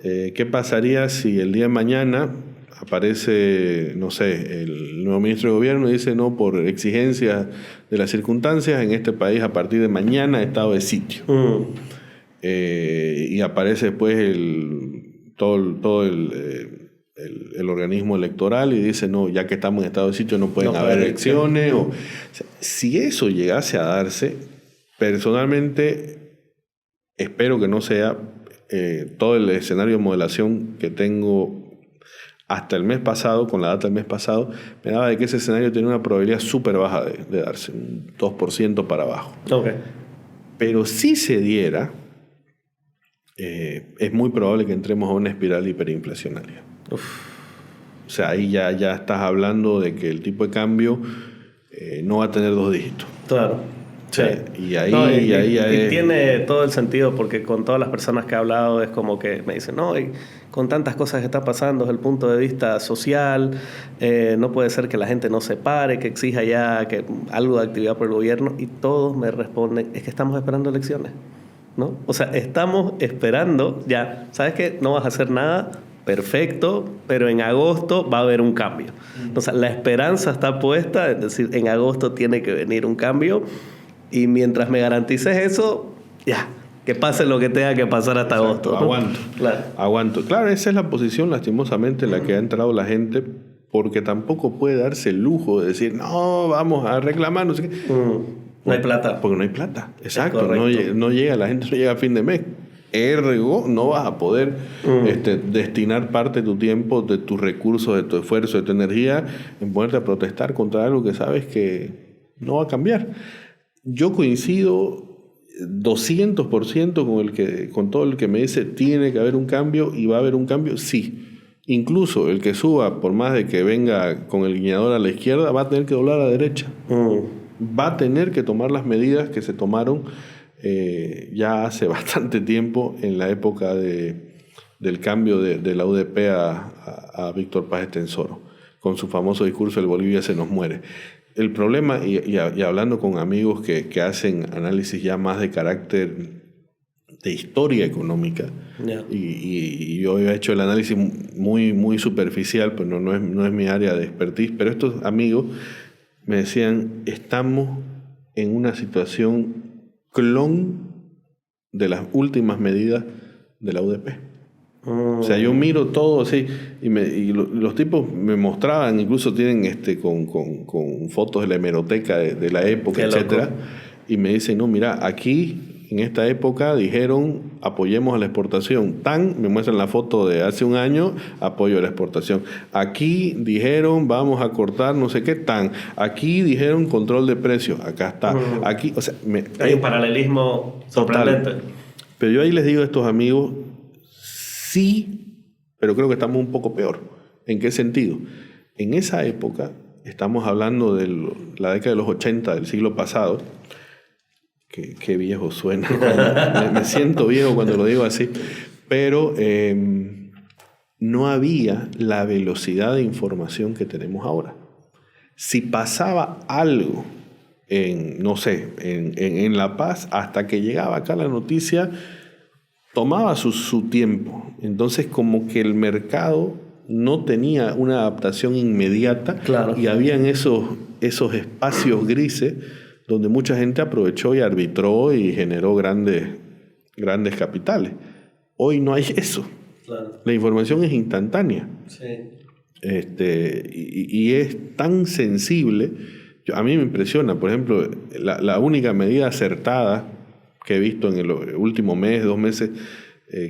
¿Qué pasaría si el día de mañana aparece, no sé, el nuevo ministro de gobierno y dice, no, por exigencias de las circunstancias, en este país a partir de mañana estado de sitio? Y aparece después todo el organismo electoral y dice, no, ya que estamos en estado de sitio no pueden haber elecciones. O sea, si eso llegase a darse, personalmente espero que no sea todo el escenario de modelación que tengo hasta el mes pasado, con la data del mes pasado, me daba de que ese escenario tenía una probabilidad súper baja de darse, un 2% para abajo. Okay. Pero si se diera, es muy probable que entremos a una espiral hiperinflacionaria. O sea, ahí ya estás hablando de que el tipo de cambio no va a tener 2 dígitos. Claro. Sí. Y ahí tiene todo el sentido, porque con todas las personas que he hablado es como que me dicen, no, y con tantas cosas que está pasando desde el punto de vista social, no puede ser que la gente no se pare, que exija ya que algo de actividad por el gobierno, y todos me responden, es que estamos esperando elecciones, ¿no? O sea, estamos esperando, ya, ¿sabes qué? No vas a hacer nada, perfecto, pero en agosto va a haber un cambio. Entonces, la esperanza está puesta, es decir, en agosto tiene que venir un cambio, y mientras me garantices eso, ya, que pase lo que tenga que pasar hasta agosto, ¿no? Aguanto. Claro, esa es la posición, lastimosamente, en la que ha entrado la gente, porque tampoco puede darse el lujo de decir, no, vamos a reclamar, no sé qué. No hay plata. Porque no hay plata, exacto. No llega, la gente no llega a fin de mes. Ergo, no vas a poder destinar parte de tu tiempo, de tus recursos, de tu esfuerzo, de tu energía, en ponerte a protestar contra algo que sabes que no va a cambiar. Yo coincido 200% con todo el que me dice tiene que haber un cambio y va a haber un cambio, sí. Incluso el que suba, por más de que venga con el guiñador a la izquierda, va a tener que doblar a la derecha. Va a tener que tomar las medidas que se tomaron ya hace bastante tiempo, en la época del cambio de la UDP a Víctor Paz Estenssoro, con su famoso discurso "el Bolivia se nos muere". El problema, y hablando con amigos que hacen análisis ya más de carácter de historia económica, y yo he hecho el análisis muy, muy superficial, pero no es mi área de expertise, pero estos amigos me decían, estamos en una situación clon de las últimas medidas de la UDP. O sea, yo miro todo así y los tipos me mostraban, incluso tienen con fotos de la hemeroteca de la época, etcétera, y me dicen, no, mira, aquí en esta época dijeron apoyemos a la exportación. Me muestran la foto de hace un año, apoyo a la exportación. Aquí dijeron vamos a cortar no sé qué, aquí dijeron control de precios, acá está. Aquí, o sea, hay un paralelismo sorprendente. Pero yo ahí les digo a estos amigos, sí, pero creo que estamos un poco peor. ¿En qué sentido? En esa época, estamos hablando de la década de los 80 del siglo pasado. Qué viejo suena. Me siento viejo cuando lo digo así. Pero no había la velocidad de información que tenemos ahora. Si pasaba algo en La Paz, hasta que llegaba acá la noticia, tomaba su tiempo. Entonces, como que el mercado no tenía una adaptación inmediata. Claro. Y habían esos espacios grises donde mucha gente aprovechó y arbitró y generó grandes capitales. Hoy no hay eso. Claro. La información es instantánea. Sí. Y es tan sensible. A mí me impresiona, por ejemplo, la única medida acertada que he visto en el último mes, 2 meses,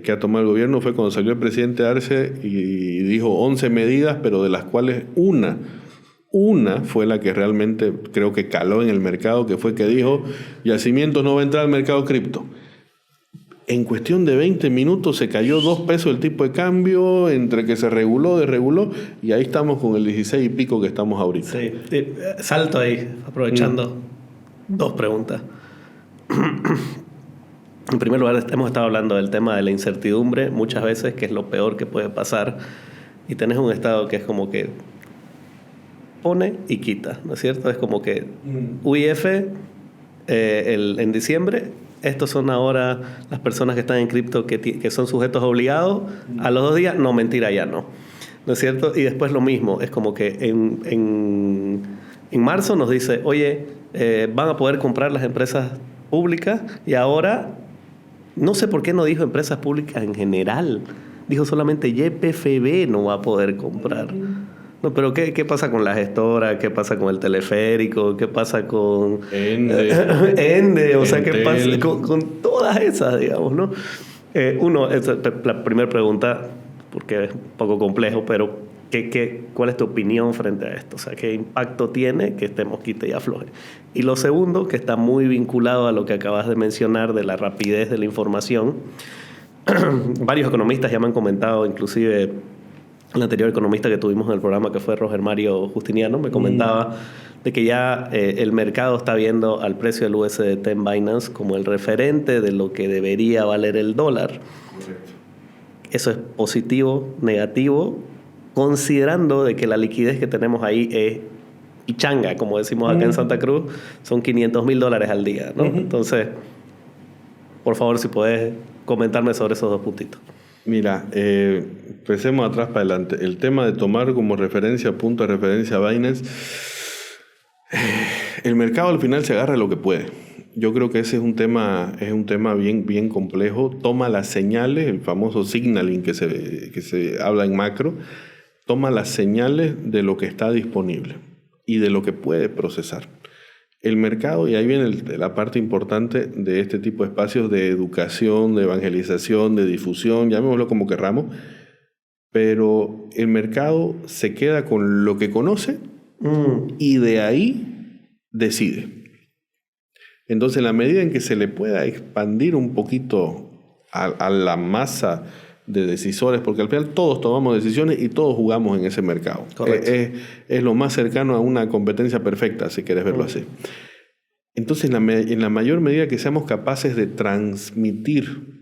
que ha tomado el gobierno fue cuando salió el presidente Arce y dijo 11 medidas, pero de las cuales una fue la que realmente creo que caló en el mercado, que fue que dijo, Yacimientos no va a entrar al mercado cripto. En cuestión de 20 minutos se cayó 2 pesos el tipo de cambio, entre que se reguló, desreguló, y ahí estamos con el 16 y pico que estamos ahorita. Sí. Salto ahí, aprovechando. 2 preguntas. En primer lugar, hemos estado hablando del tema de la incertidumbre muchas veces, que es lo peor que puede pasar, y tenés un estado que es como que pone y quita, ¿no es cierto? Es como que UIF en diciembre, estos son ahora las personas que están en cripto que son sujetos obligados, a los 2 días, no, mentira, ya no es cierto? Y después lo mismo, es como que en marzo nos dice, oye, van a poder comprar las empresas públicas, y ahora, no sé por qué no dijo empresas públicas en general, dijo solamente YPFB no va a poder comprar. No, pero ¿qué pasa con la gestora? ¿Qué pasa con el teleférico? ¿Qué pasa con Ende? O sea, ¿qué pasa con todas esas, digamos, no? Esa es la primera pregunta, porque es un poco complejo, pero ¿cuál es tu opinión frente a esto? O sea, ¿qué impacto tiene que estemos quite y afloje? Y lo segundo, que está muy vinculado a lo que acabas de mencionar de la rapidez de la información. Varios economistas ya me han comentado, inclusive el anterior economista que tuvimos en el programa, que fue Roger Mario Justiniano, me comentaba de que ya el mercado está viendo al precio del USDT en Binance como el referente de lo que debería valer el dólar. Correcto. ¿Eso es positivo, negativo? Considerando de que la liquidez que tenemos ahí es pichanga, como decimos acá en Santa Cruz, son $500,000 al día, ¿no? Entonces, por favor, si puedes comentarme sobre esos 2 puntitos. Mira, empecemos atrás para adelante. El tema de tomar como referencia, punto de referencia a Binance, el mercado al final se agarra lo que puede. Yo creo que ese es un tema bien, bien complejo. Toma las señales, el famoso signaling que se habla en macro, toma las señales de lo que está disponible y de lo que puede procesar. El mercado, y ahí viene la parte importante de este tipo de espacios de educación, de evangelización, de difusión, llamémoslo como querramos, pero el mercado se queda con lo que conoce y de ahí decide. Entonces, en la medida en que se le pueda expandir un poquito a la masa de decisores, porque al final todos tomamos decisiones y todos jugamos en ese mercado. Es lo más cercano a una competencia perfecta, si quieres verlo así. Entonces, en la mayor medida que seamos capaces de transmitir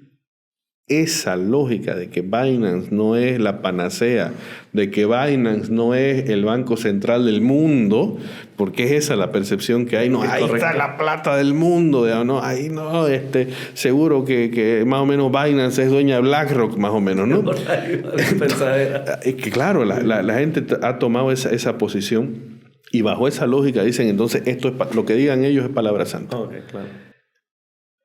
esa lógica de que Binance no es la panacea, de que Binance no es el banco central del mundo, porque es esa la percepción que hay. No, ahí está la plata del mundo, no, ahí no, seguro que más o menos Binance es dueña de BlackRock, más o menos, ¿no? Es que claro, la gente ha tomado esa posición y bajo esa lógica dicen, entonces esto es lo que digan ellos es palabra santa. Okay, claro.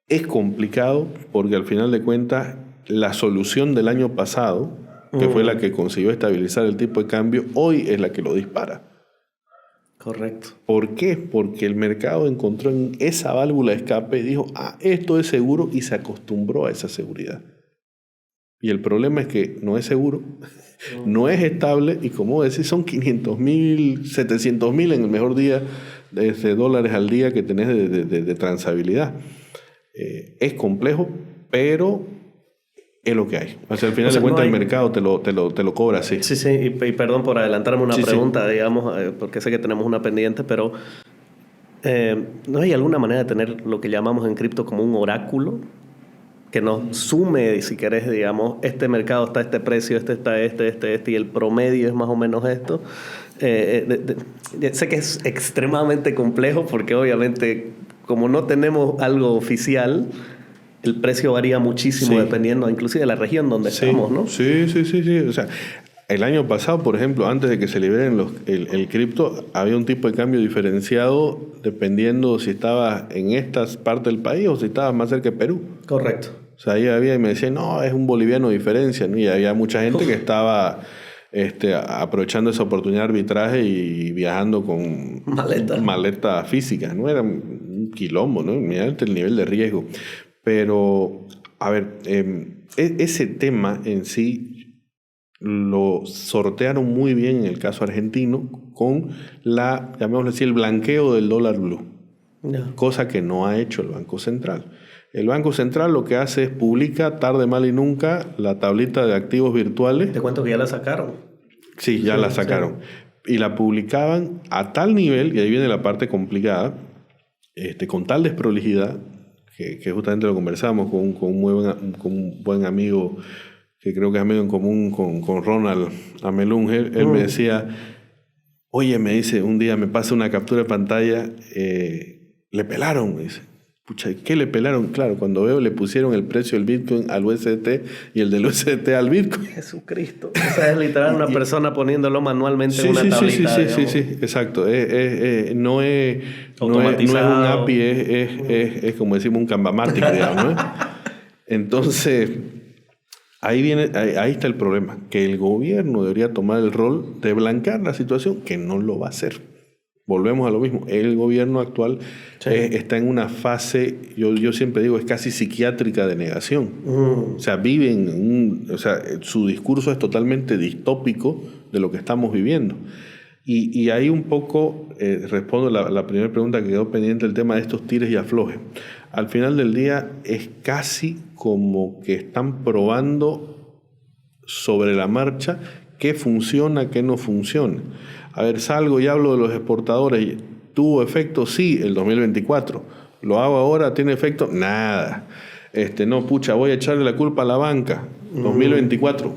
Es complicado porque al final de cuentas la solución del año pasado, que fue la que consiguió estabilizar el tipo de cambio, hoy es la que lo dispara. Correcto. ¿Por qué? Porque el mercado encontró en esa válvula de escape y dijo, esto es seguro, y se acostumbró a esa seguridad. Y el problema es que no es seguro, no es estable, y como decís, son 500.000, 700.000 en el mejor día de dólares al día que tenés de transabilidad. Es complejo, pero es lo que hay. O sea, al final de cuentas el mercado te lo cobra así. Sí, y perdón por adelantarme una pregunta, digamos, porque sé que tenemos una pendiente, pero ¿no hay alguna manera de tener lo que llamamos en cripto como un oráculo? Que nos sume, si querés, digamos, este mercado está a este precio, este está este, y el promedio es más o menos esto. Sé que es extremadamente complejo porque obviamente como no tenemos algo oficial, el precio varía muchísimo dependiendo inclusive de la región donde estamos, ¿no? Sí. O sea, el año pasado, por ejemplo, antes de que se liberen el cripto, había un tipo de cambio diferenciado dependiendo si estabas en esta parte del país o si estabas más cerca de Perú. Correcto. O sea, ahí había y me decían, no, es un boliviano de diferencia, ¿no? Y había mucha gente que estaba aprovechando esa oportunidad de arbitraje y viajando con maleta física, ¿no? Era un quilombo, ¿no? Mirá el nivel de riesgo. Pero, a ver, ese tema en sí lo sortearon muy bien en el caso argentino con llamémoslo así, el blanqueo del dólar blue. Cosa que no ha hecho el Banco Central. El Banco Central lo que hace es publica, tarde, mal y nunca, la tablita de activos virtuales. Te cuento que ya la sacaron. Sí, ya la sacaron. Sí. Y la publicaban a tal nivel, y ahí viene la parte complicada, con tal desprolijidad, que justamente lo conversamos con un buen amigo, que creo que es amigo en común con Ronald Amelung. Él me decía, oye, me dice, un día me pasa una captura de pantalla, le pelaron, me dice. Pucha, ¿qué le pelaron? Claro, cuando veo le pusieron el precio del Bitcoin al USDT y el del USDT al Bitcoin. Jesucristo. O sea, es literal una persona poniéndolo manualmente en una tablita. Sí, exacto. No es un API, es como decimos un Canvamatic, digamos, ¿no? Entonces, ahí está el problema, que el gobierno debería tomar el rol de blanquear la situación, que no lo va a hacer. Volvemos a lo mismo. El gobierno actual está en una fase, yo siempre digo, es casi psiquiátrica de negación. O sea, su discurso es totalmente distópico de lo que estamos viviendo. Y ahí un poco respondo la primera pregunta que quedó pendiente, el tema de estos tires y aflojes. Al final del día es casi como que están probando sobre la marcha qué funciona, qué no funciona. A ver, salgo y hablo de los exportadores. ¿Tuvo efecto? Sí, el 2024. ¿Lo hago ahora? ¿Tiene efecto? Nada. Voy a echarle la culpa a la banca. 2024.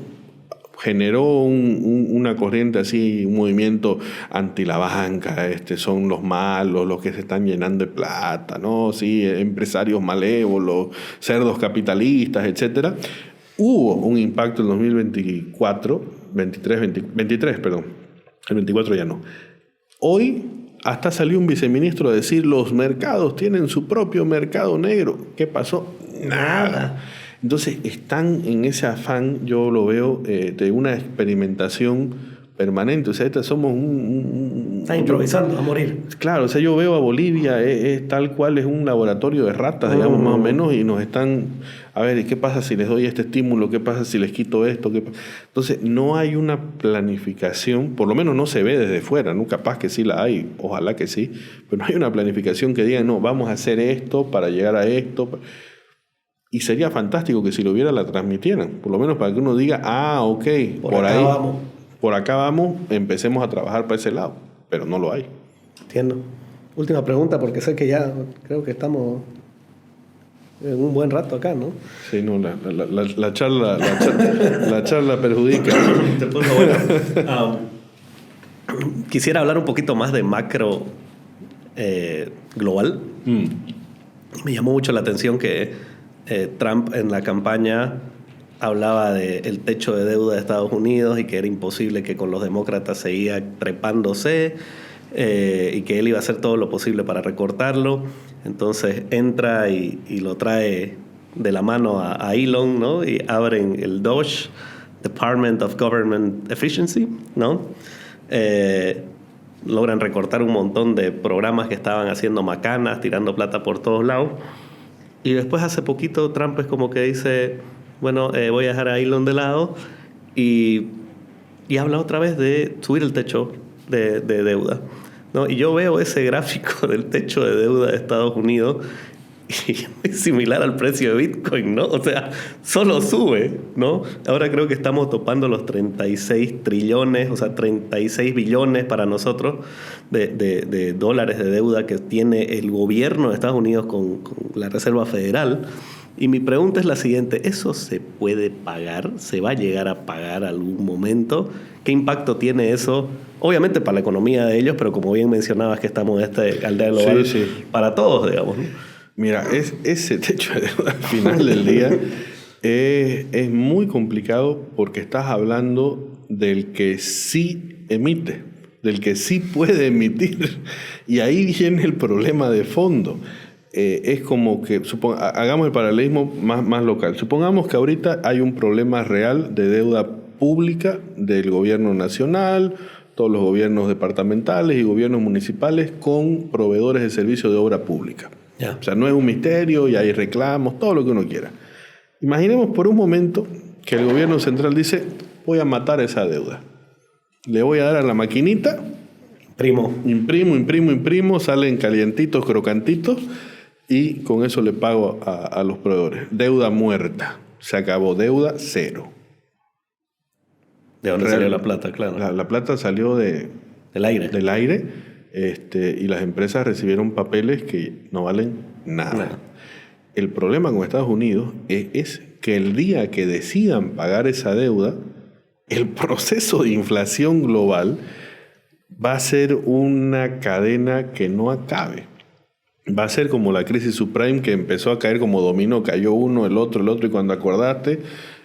Generó una corriente así, un movimiento anti la banca. Son los malos, los que se están llenando de plata, ¿no? Sí, empresarios malévolos, cerdos capitalistas, etcétera. Hubo un impacto en 2024, 23, perdón. El 24 ya no. Hoy hasta salió un viceministro a decir los mercados tienen su propio mercado negro. ¿Qué pasó? Nada. Entonces están en ese afán, yo lo veo, de una experimentación permanente. O sea, somos Están improvisando a morir. Claro, o sea, yo veo a Bolivia, es tal cual, es un laboratorio de ratas, digamos, más o menos, y nos están, a ver, ¿qué pasa si les doy este estímulo? ¿Qué pasa si les quito esto? Entonces, no hay una planificación, por lo menos no se ve desde fuera, ¿no? Capaz que sí la hay, ojalá que sí, pero no hay una planificación que diga, no, vamos a hacer esto para llegar a esto. Y sería fantástico que si lo viera la transmitieran, por lo menos para que uno diga, ok, por ahí vamos. Por acá vamos, empecemos a trabajar para ese lado, pero no lo hay. Entiendo. Última pregunta, porque sé que ya creo que estamos en un buen rato acá, ¿no? Sí, no, la charla perjudica. Te pongo bueno. Quisiera hablar un poquito más de macro global. Me llamó mucho la atención que Trump en la campaña hablaba del techo de deuda de Estados Unidos y que era imposible, que con los demócratas seguía trepándose y que él iba a hacer todo lo posible para recortarlo. Entonces entra y lo trae de la mano a Elon, ¿no? Y abren el DOGE, Department of Government Efficiency, ¿no? Logran recortar un montón de programas que estaban haciendo macanas, tirando plata por todos lados. Y después hace poquito Trump es como que dice, bueno, voy a dejar a Elon de lado y habla otra vez de subir el techo de deuda, ¿no? Y yo veo ese gráfico del techo de deuda de Estados Unidos y es similar al precio de Bitcoin, ¿no? O sea, solo sube, ¿no? Ahora creo que estamos topando los 36 trillones, o sea, 36 billones para nosotros de dólares de deuda que tiene el gobierno de Estados Unidos con la Reserva Federal. Y mi pregunta es la siguiente, ¿eso se puede pagar? ¿Se va a llegar a pagar algún momento? ¿Qué impacto tiene eso? Obviamente para la economía de ellos, pero como bien mencionabas que estamos en esta aldea global, sí, para todos, digamos, ¿no? Mira, ese techo de deuda al final del día es muy complicado porque estás hablando del que sí emite, del que sí puede emitir. Y ahí viene el problema de fondo. Es como que, hagamos el paralelismo más local. Supongamos que ahorita hay un problema real de deuda pública del gobierno nacional, todos los gobiernos departamentales y gobiernos municipales con proveedores de servicios de obra pública. O sea, no es un misterio y hay reclamos, todo lo que uno quiera. Imaginemos por un momento que el gobierno central dice, voy a matar esa deuda. Le voy a dar a la maquinita, imprimo, salen calientitos, crocantitos, y con eso le pago a los proveedores. Deuda muerta. Se acabó. Deuda cero. ¿De dónde salió la plata? Claro. La plata salió del aire. Y las empresas recibieron papeles que no valen nada. El problema con Estados Unidos es que el día que decidan pagar esa deuda, el proceso de inflación global va a ser una cadena que no acabe. Va a ser como la crisis subprime que empezó a caer como dominó, cayó uno, el otro, y cuando acordaste,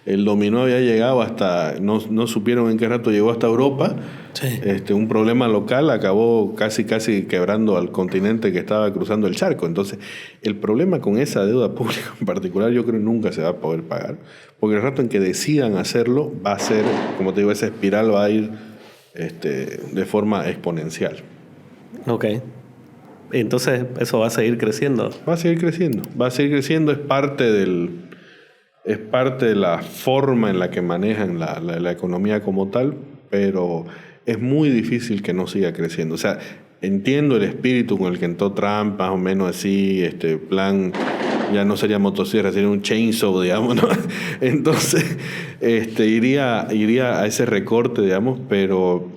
el dominó había llegado hasta, no supieron en qué rato llegó hasta Europa. Sí. Un problema local acabó casi quebrando al continente que estaba cruzando el charco. Entonces, el problema con esa deuda pública en particular, yo creo que nunca se va a poder pagar, porque el rato en que decidan hacerlo, va a ser, como te digo, esa espiral va a ir de forma exponencial. Ok. Entonces, ¿eso va a seguir creciendo? Va a seguir creciendo, es parte de la forma en la que manejan la economía como tal, pero es muy difícil que no siga creciendo. O sea, entiendo el espíritu con el que entró Trump, más o menos así, plan, ya no sería motosierra, sería un chainsaw, digamos, ¿no? Entonces, iría a ese recorte, digamos, pero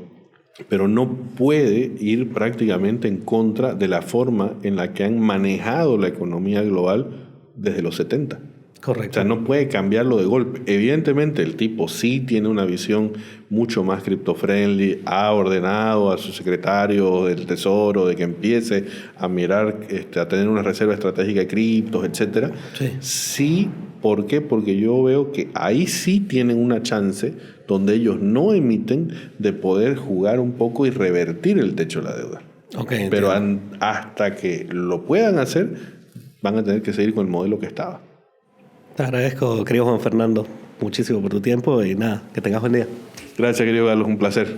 no puede ir prácticamente en contra de la forma en la que han manejado la economía global desde los 70. Correcto. O sea, no puede cambiarlo de golpe. Evidentemente, el tipo sí tiene una visión mucho más crypto-friendly, ha ordenado a su secretario del Tesoro de que empiece a mirar, a tener una reserva estratégica de criptos, etcétera. Sí. Sí, ¿por qué? Porque yo veo que ahí sí tienen una chance donde ellos no emiten de poder jugar un poco y revertir el techo de la deuda. Okay, pero hasta que lo puedan hacer, van a tener que seguir con el modelo que estaba. Te agradezco, querido Juan Fernando, muchísimo por tu tiempo y nada, que tengas buen día. Gracias, querido Carlos, un placer.